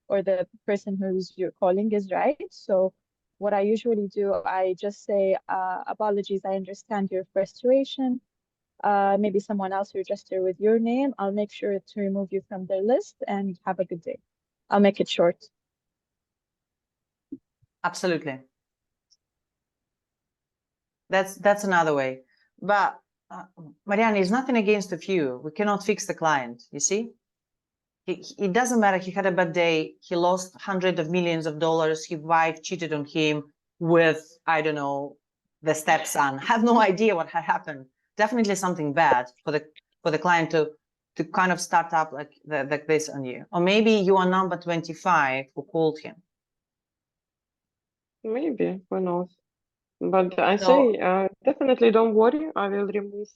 or the person who's you're calling is right. So what I usually do, I just say, apologies, I understand your frustration. Maybe someone else register with your name. I'll make sure to remove you from their list, and have a good day. I'll make it short. Absolutely. That's another way. But Mariana, is nothing against a few. We cannot fix the client, you see? It doesn't matter. He had a bad day. He lost hundreds of millions of dollars. His wife cheated on him with, I don't know, the stepson. I have no idea what had happened. Definitely something bad for the client to kind of start up like this on you. Or maybe you are number 25 who called him. Maybe, who knows? But I say, definitely don't worry. I will remove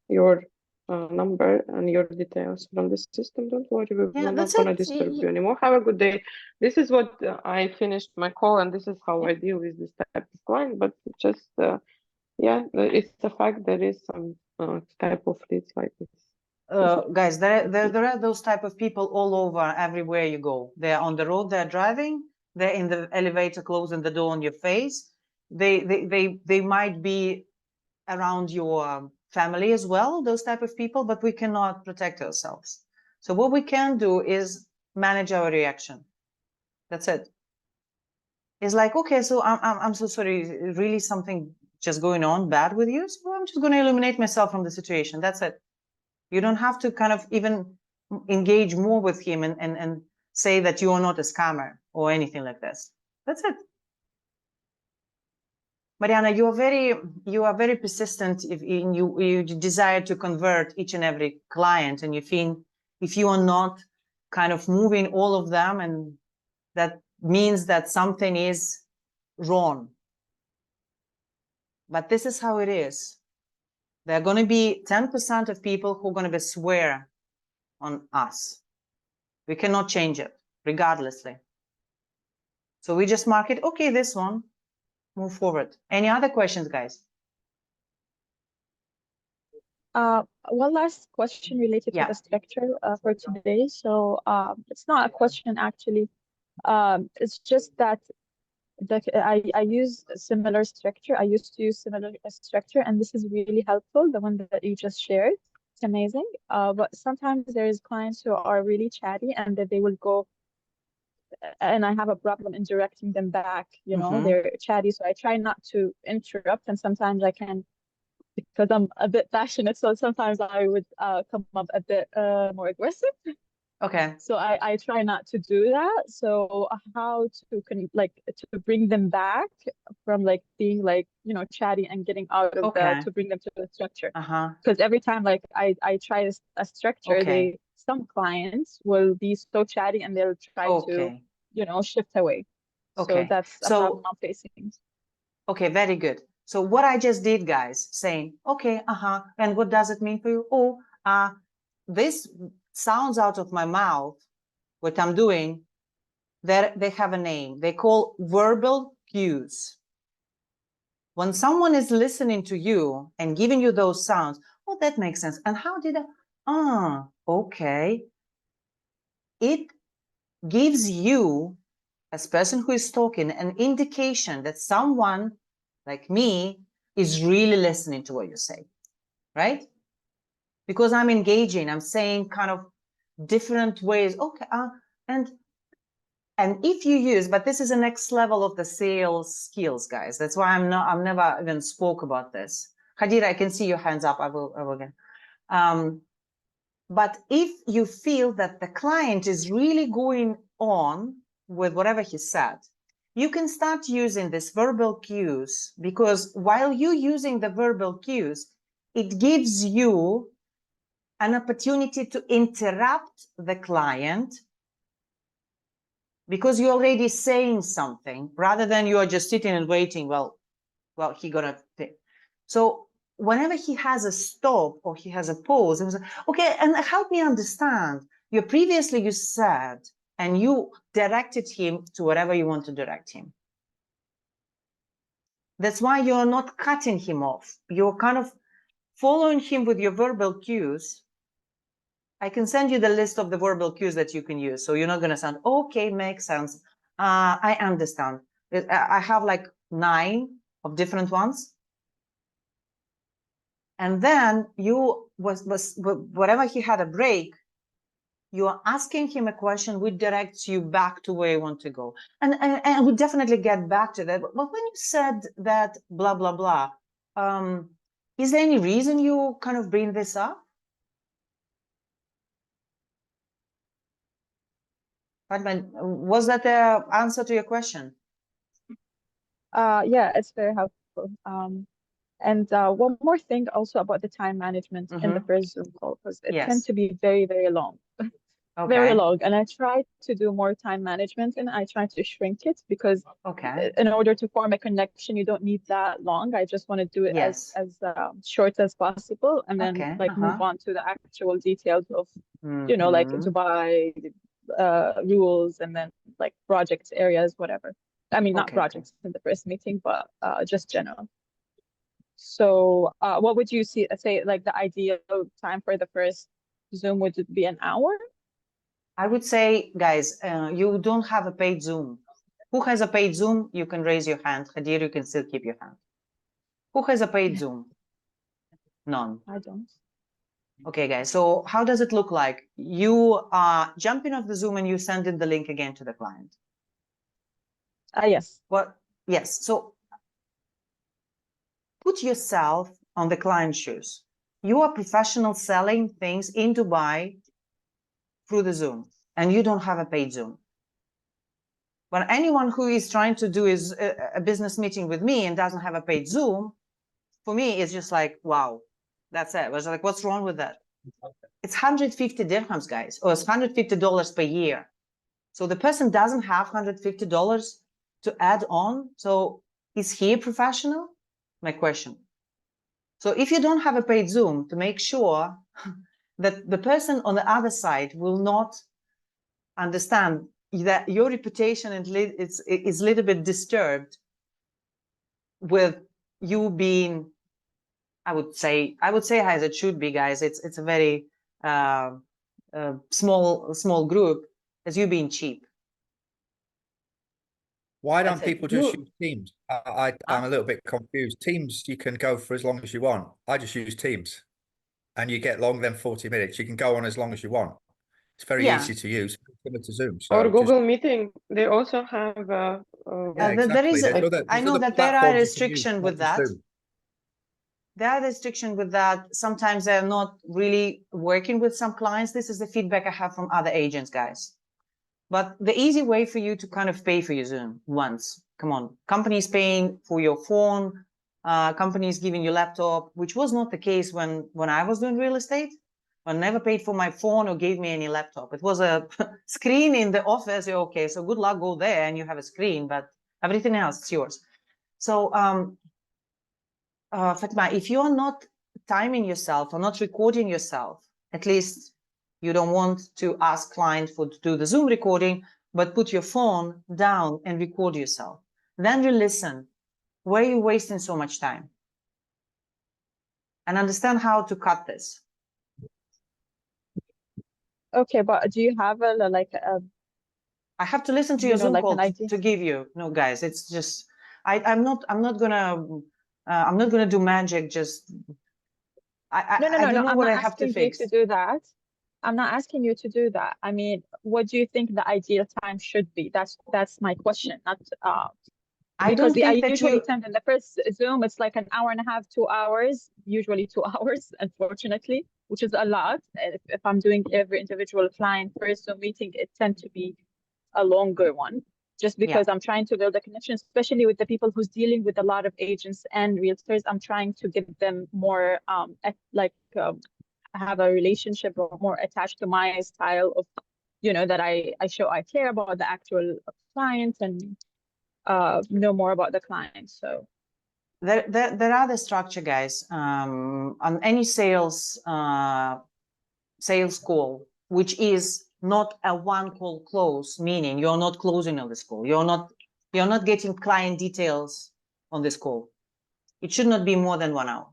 your number and your details from the system. Don't worry, we're not gonna disturb you anymore. Have a good day. This is what I finished my call, and this is how I deal with this type of client. But just yeah, it's the fact there is some type of leads like this. Guys, there are those type of people all over, everywhere you go. They're on the road, they're driving, they're in the elevator closing the door on your face. They might be around your family as well, those type of people, but we cannot protect ourselves. So what we can do is manage our reaction. That's it. It's like, okay, so I'm so sorry, really something just going on bad with you, so I'm just going to eliminate myself from the situation. That's it. You don't have to kind of even engage more with him and say that you are not a scammer or anything like this. That's it. Mariana, you are very persistent if you desire to convert each and every client, and you think if you are not kind of moving all of them, and that means that something is wrong. But this is how it is. There are going to be 10% of people who are going to be swear on us. We cannot change it, regardlessly. So we just mark it, okay, this one, move forward. Any other questions, guys? One last question related to the structure for today. So it's not a question actually. It's just that I use a similar structure. I used to use similar structure, and this is really helpful. The one that you just shared, it's amazing. But sometimes there's clients who are really chatty, and that they will go, and I have a problem in directing them back. You know, they're chatty, so I try not to interrupt. And sometimes I can, because I'm a bit passionate, so sometimes I would come up a bit more aggressive. Okay. So I try not to do that. So how to bring them back from like being like, you know, chatty and getting out of to bring them to the structure. Because every time like I try a structure, some clients will be so chatty and they'll try to, you know, shift away. So that's a problem I'm facing. Okay, very good. So what I just did, guys, saying, okay, and what does it mean for you? Oh, this sounds out of my mouth, what I'm doing, they have a name. They call verbal cues. When someone is listening to you and giving you those sounds, oh, that makes sense. And how did I, okay. It gives you, as person who is talking, an indication that someone like me is really listening to what you say, right? Because I'm engaging, I'm saying kind of different ways. Okay, and if you use, but this is the next level of the sales skills, guys. That's why I've never even spoke about this. Khadira, I can see your hands up. I will again. But if you feel that the client is really going on with whatever he said, you can start using this verbal cues, because while you're using the verbal cues, it gives you an opportunity to interrupt the client because you're already saying something rather than you are just sitting and waiting. Well, he gonna think. So whenever he has a stop or he has a pause, it was like, okay, and help me understand. Previously you said, and you directed him to whatever you want to direct him. That's why you're not cutting him off. You're kind of following him with your verbal cues. I can send you the list of the verbal cues that you can use. So you're not going to sound, okay, makes sense. I understand. I have like 9 of different ones. And then whatever he had a break, you are asking him a question which directs you back to where you want to go. And we definitely get back to that. But when you said that blah, blah, blah, is there any reason you kind of bring this up? Was that the answer to your question? Yeah, it's very helpful. And one more thing also about the time management in the first Zoom call, because it tends to be very, very long. Very long. And I try to do more time management and I try to shrink it because in order to form a connection, you don't need that long. I just want to do it as short as possible and then move on to the actual details of, you know, like Dubai rules and then like projects areas, whatever. I mean, not projects in the first meeting, but just general. So what would you say like the ideal time for the first Zoom? Would it be an hour? I would say, guys, you don't have a paid Zoom. Who has a paid Zoom? You can raise your hand. Hadir, you can still keep your hand. Who has a paid Zoom? None. I don't. Okay, guys. So how does it look like? You are jumping off the Zoom and you send in the link again to the client. Yes. Well, yes. So put yourself on the client's shoes. You are professional selling things in Dubai through the Zoom, and you don't have a paid Zoom. But anyone who is trying to do a business meeting with me and doesn't have a paid Zoom, for me, it's just like, wow, that's it. I was like, what's wrong with that? It's 150 dirhams, guys, or it's $150 per year. So the person doesn't have $150 to add on. So is he a professional? My question. So if you don't have a paid Zoom, to make sure that the person on the other side will not understand that your reputation is a little bit disturbed with you being, I would say as it should be, guys. It's a very small group, as you being cheap. Why don't people just use Teams? I'm a little bit confused. Teams, you can go for as long as you want. I just use Teams, and you get longer than 40 minutes. You can go on as long as you want. It's very easy to use, similar to Zoom. So or Google Meeting, they also have. There is. I know that there are restrictions with that. There are restrictions with that. Sometimes they're not really working with some clients. This is the feedback I have from other agents, guys. But the easy way for you to kind of pay for your Zoom once, come on, companies paying for your phone, companies giving you laptop, which was not the case when I was doing real estate. I never paid for my phone or gave me any laptop. It was a screen in the office. Okay, so good luck, go there and you have a screen, but everything else is yours. So Fatima, if you're not timing yourself or not recording yourself, at least you don't want to ask client to do the Zoom recording, but put your phone down and record yourself. Then you listen. Why are you wasting so much time? And understand how to cut this. Okay, but do you have I have to listen to your Zoom call to give you. No, guys, it's just I'm not gonna do magic. Just I don't know what I have to fix. To do that. I'm not asking you to do that. I mean, what do you think the ideal time should be? That's my question. Not I don't think that usually tend in the first Zoom, it's like an hour and a half, 2 hours, usually 2 hours, unfortunately, which is a lot. If I'm doing every individual client first Zoom meeting, it tends to be a longer one, just because I'm trying to build a connection, especially with the people who's dealing with a lot of agents and realtors. I'm trying to get them more have a relationship or more attached to my style of you know, that I show I care about the actual client and know more about the client. So there are the structure, guys. On any sales call, which is not a one call close, meaning you're not closing on this call. You're not getting client details on this call. It should not be more than 1 hour.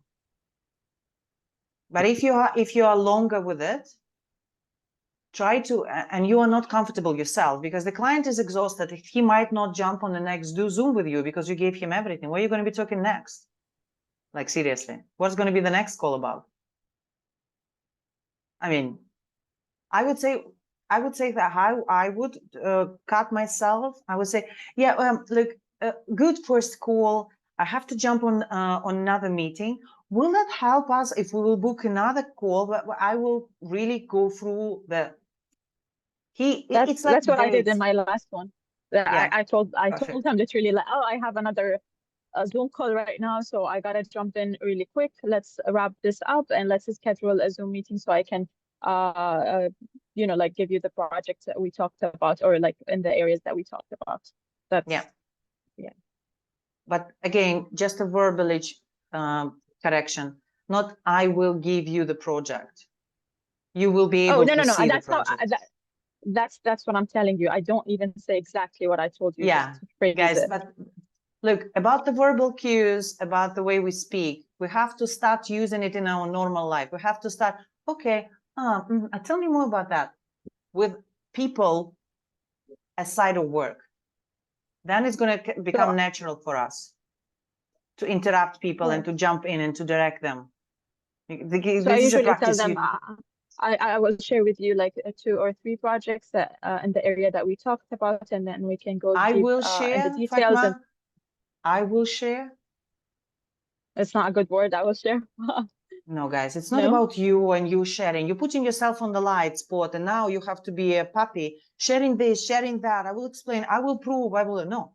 But if you are longer with it, try to, and you are not comfortable yourself because the client is exhausted. He might not jump on the next Zoom with you because you gave him everything. What are you going to be talking next? Like, seriously, what's going to be the next call about? I mean, I would say that how I would cut myself. I would say, yeah, look, good first call. I have to jump on another meeting. Will that help us if we will book another call? But I will really go through the. It's like that's what I did in my last one. Yeah. I told him literally like, oh, I have another Zoom call right now, so I gotta jump in really quick. Let's wrap this up and let's schedule a Zoom meeting so I can you know, like give you the projects that we talked about or like in the areas that we talked about. That's yeah. But again, just a verbalage correction. Not I will give you the project. You will be able to see the project. That's what I'm telling you. I don't even say exactly what I told you. Yeah, guys, but look, about the verbal cues, about the way we speak, we have to start using it in our normal life. We have to start, okay, tell me more about that with people aside of work. Then it's going to become natural for us to interrupt people and to jump in and to direct them. So I usually tell them, I will share with you like 2 or 3 projects that in the area that we talked about, and then we can go deep in the details. Fatma, I will share. It's not a good word. I will share. No, guys, it's not about you and you sharing. You're putting yourself on the light spot, and now you have to be a puppy, sharing this, sharing that. I will explain. I will prove. I will no.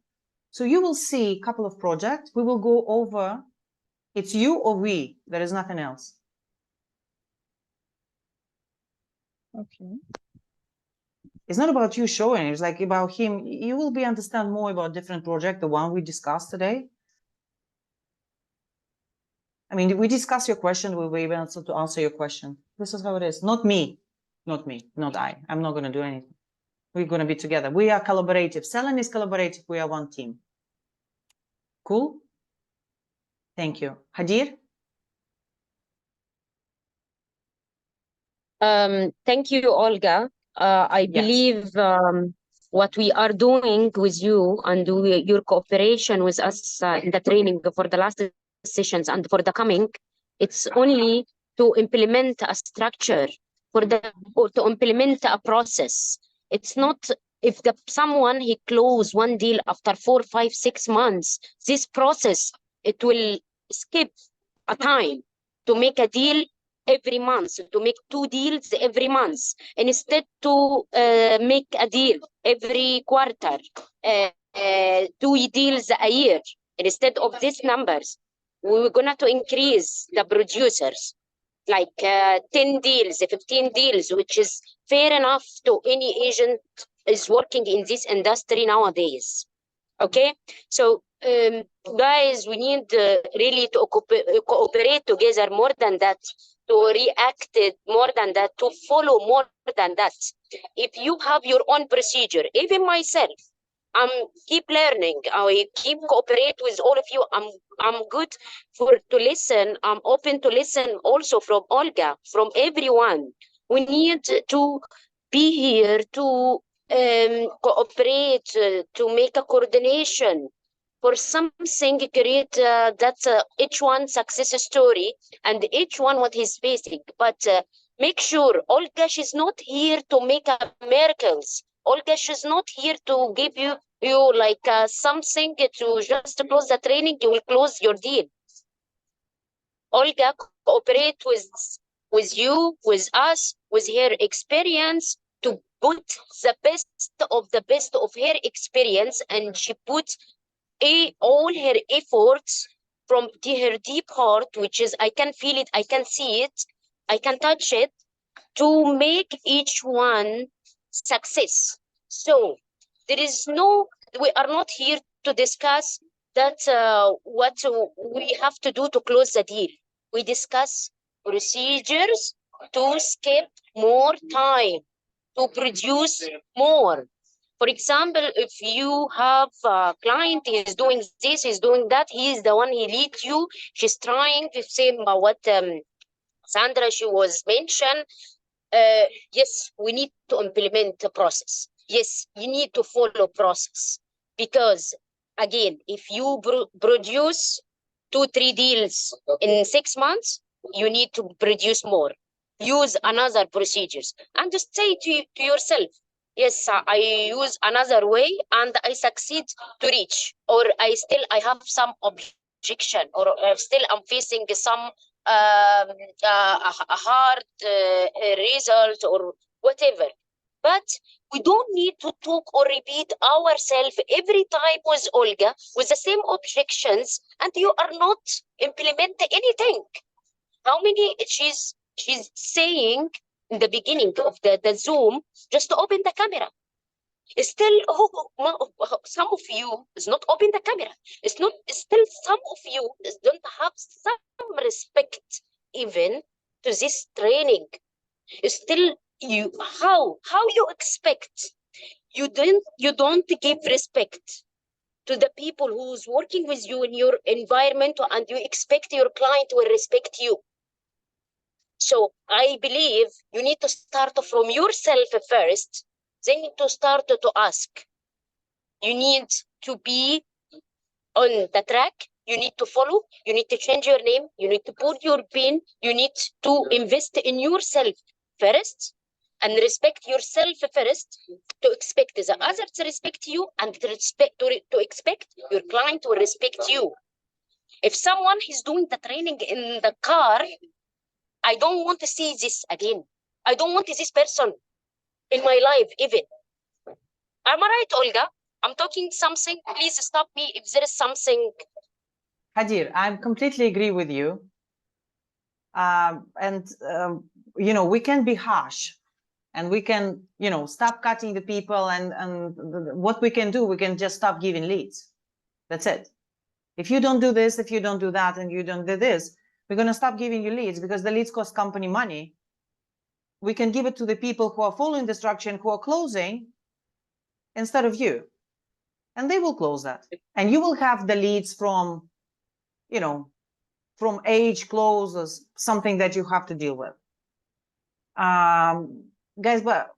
So you will see a couple of projects. We will go over. It's you or we. There is nothing else. Okay. It's not about you showing. It's like about him. You will be understand more about different project, the one we discussed today. I mean, we discuss your question. We'll be able to answer your question. This is how it is. Not me, not I. I'm not going to do anything. We're going to be together. We are collaborative. Selling is collaborative. We are one team. Cool. Thank you. Hadir? Thank you, Olga. I believe what we are doing with you and your cooperation with us in the training for the last sessions and for the coming, it's only to implement a structure or to implement a process. It's not if someone he close one deal after 4, 5, 6 months, this process, it will skip a time to make a deal every month, to make 2 deals every month, instead to make a deal every quarter, 2 deals a year. Instead of these numbers, we're going to increase the producers, like 10 deals, 15 deals, which is fair enough to any agent is working in this industry nowadays. Okay, so guys, we need really to cooperate together more than that, to react more than that, to follow more than that. If you have your own procedure, even myself, I'm keep learning. I keep cooperate with all of you. I'm good to listen. I'm open to listen also from Olga, from everyone. We need to be here to cooperate, to make a coordination for something, create that's each one success story and each one what he's facing. But make sure Olga, she's not here to make miracles. Olga, she's not here to give you like something to just close the training. You will close your deal. Olga cooperate with you, with us, with her experience to put the best of her experience, and she put all her efforts from her deep heart, which is I can feel it, I can see it, I can touch it, to make each one success. So there is no, we are not here to discuss that what we have to do to close the deal. We discuss procedures to skip more time, to produce more. For example, if you have a client, he's doing this, he's doing that, he's the one, he leads you, she's trying to say what Sandra, she was mentioned. Yes, we need to implement the process. Yes, you need to follow process. Because again, if you produce 2-3 deals in 6 months, you need to produce more. Use another procedures and just say to yourself, yes, I use another way and I succeed to reach, or I have some objection, or still I'm facing some a hard result or whatever. But we don't need to talk or repeat ourselves every time with Olga with the same objections, and you are not implementing anything. How many she's saying in the beginning of the Zoom just to open the camera. Still, some of you is not open the camera. It's not still some of you don't have some respect even to this training. Still, you how you expect you don't give respect to the people who's working with you in your environment, and you expect your client will respect you. So I believe you need to start from yourself first, then to start to ask. You need to be on the track, you need to follow, you need to change your name, you need to put your pin, you need to invest in yourself first and respect yourself first, to expect the others to respect you, and to expect your client to respect you. If someone is doing the training in the car, I don't want to see this again. I don't want this person in my life even. Am I right, Olga? I'm talking something. Please stop me if there is something. Hadir, I completely agree with you. You know, we can be harsh, and we can, you know, stop cutting the people, and what we can do, we can just stop giving leads. That's it. If you don't do this, if you don't do that, and you don't do this, we're going to stop giving you leads, because the leads cost company money. We can give it to the people who are following the structure and who are closing instead of you. And they will close that. And you will have the leads from, you know, from age closes, something that you have to deal with. Guys, but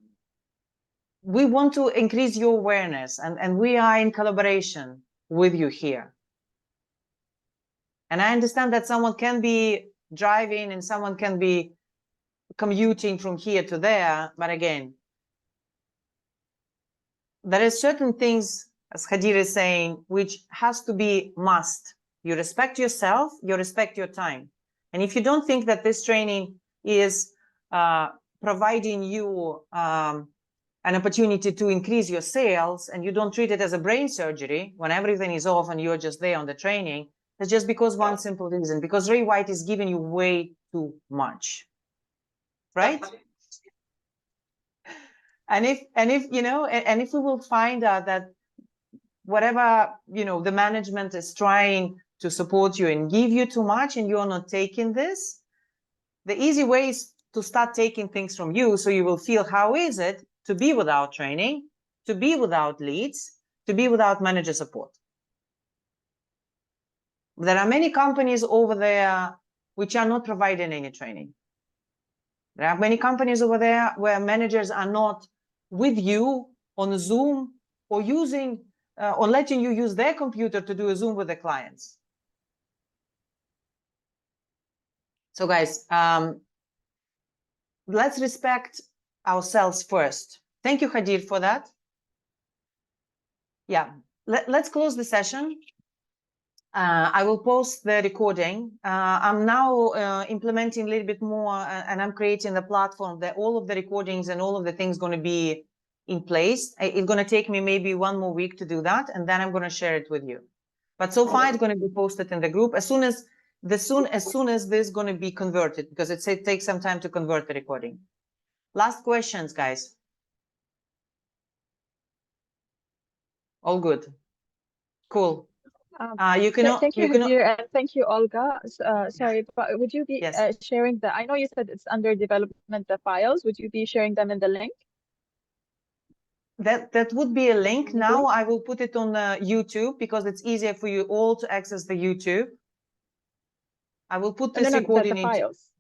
we want to increase your awareness, and we are in collaboration with you here. And I understand that someone can be driving and someone can be commuting from here to there. But again, there are certain things, as Hadir is saying, which has to be must. You respect yourself, you respect your time. And if you don't think that this training is providing you an opportunity to increase your sales, and you don't treat it as a brain surgery when everything is off and you're just there on the training, it's just because one simple reason, because Ray White is giving you way too much, right? And if you know, and if we will find out that whatever, you know, the management is trying to support you and give you too much, and you're not taking this, the easy way is to start taking things from you, so you will feel how is it to be without training, to be without leads, to be without manager support. There are many companies over there which are not providing any training. There are many companies over there where managers are not with you on Zoom, or using or letting you use their computer to do a Zoom with the clients. So guys, let's respect ourselves first. Thank you, Hadir, for that. Yeah, let's close the session. I will post the recording. I'm now implementing a little bit more, and I'm creating the platform that all of the recordings and all of the things going to be in place. It's going to take me maybe 1 more week to do that, and then I'm going to share it with you. But so far, it's going to be posted in the group as soon as this is going to be converted, because it takes some time to convert the recording. Last questions, guys. All good. Cool. You can. Thank you, Hadir, and thank you, Olga. Sorry, but would you be sharing the? I know you said it's under development, the files. Would you be sharing them in the link? That would be a link. Now I will put it on YouTube because it's easier for you all to access the YouTube. I will put this recording the in. Files.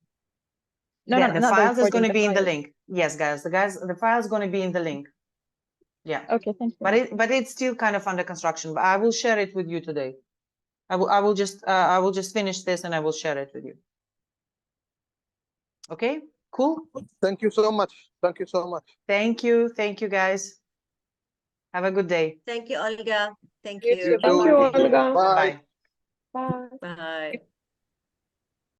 The files is going to be in the link. Yes, guys. The file is going to be in the link. Yeah. Okay, thank you. But it's still kind of under construction. But I will share it with you today. I will just finish this and I will share it with you. Okay. Cool. Thank you so much. Thank you so much. Thank you. Thank you, guys. Have a good day. Thank you, Olga. Thank You you. too. Thank you, Olga. Bye. Bye. Bye.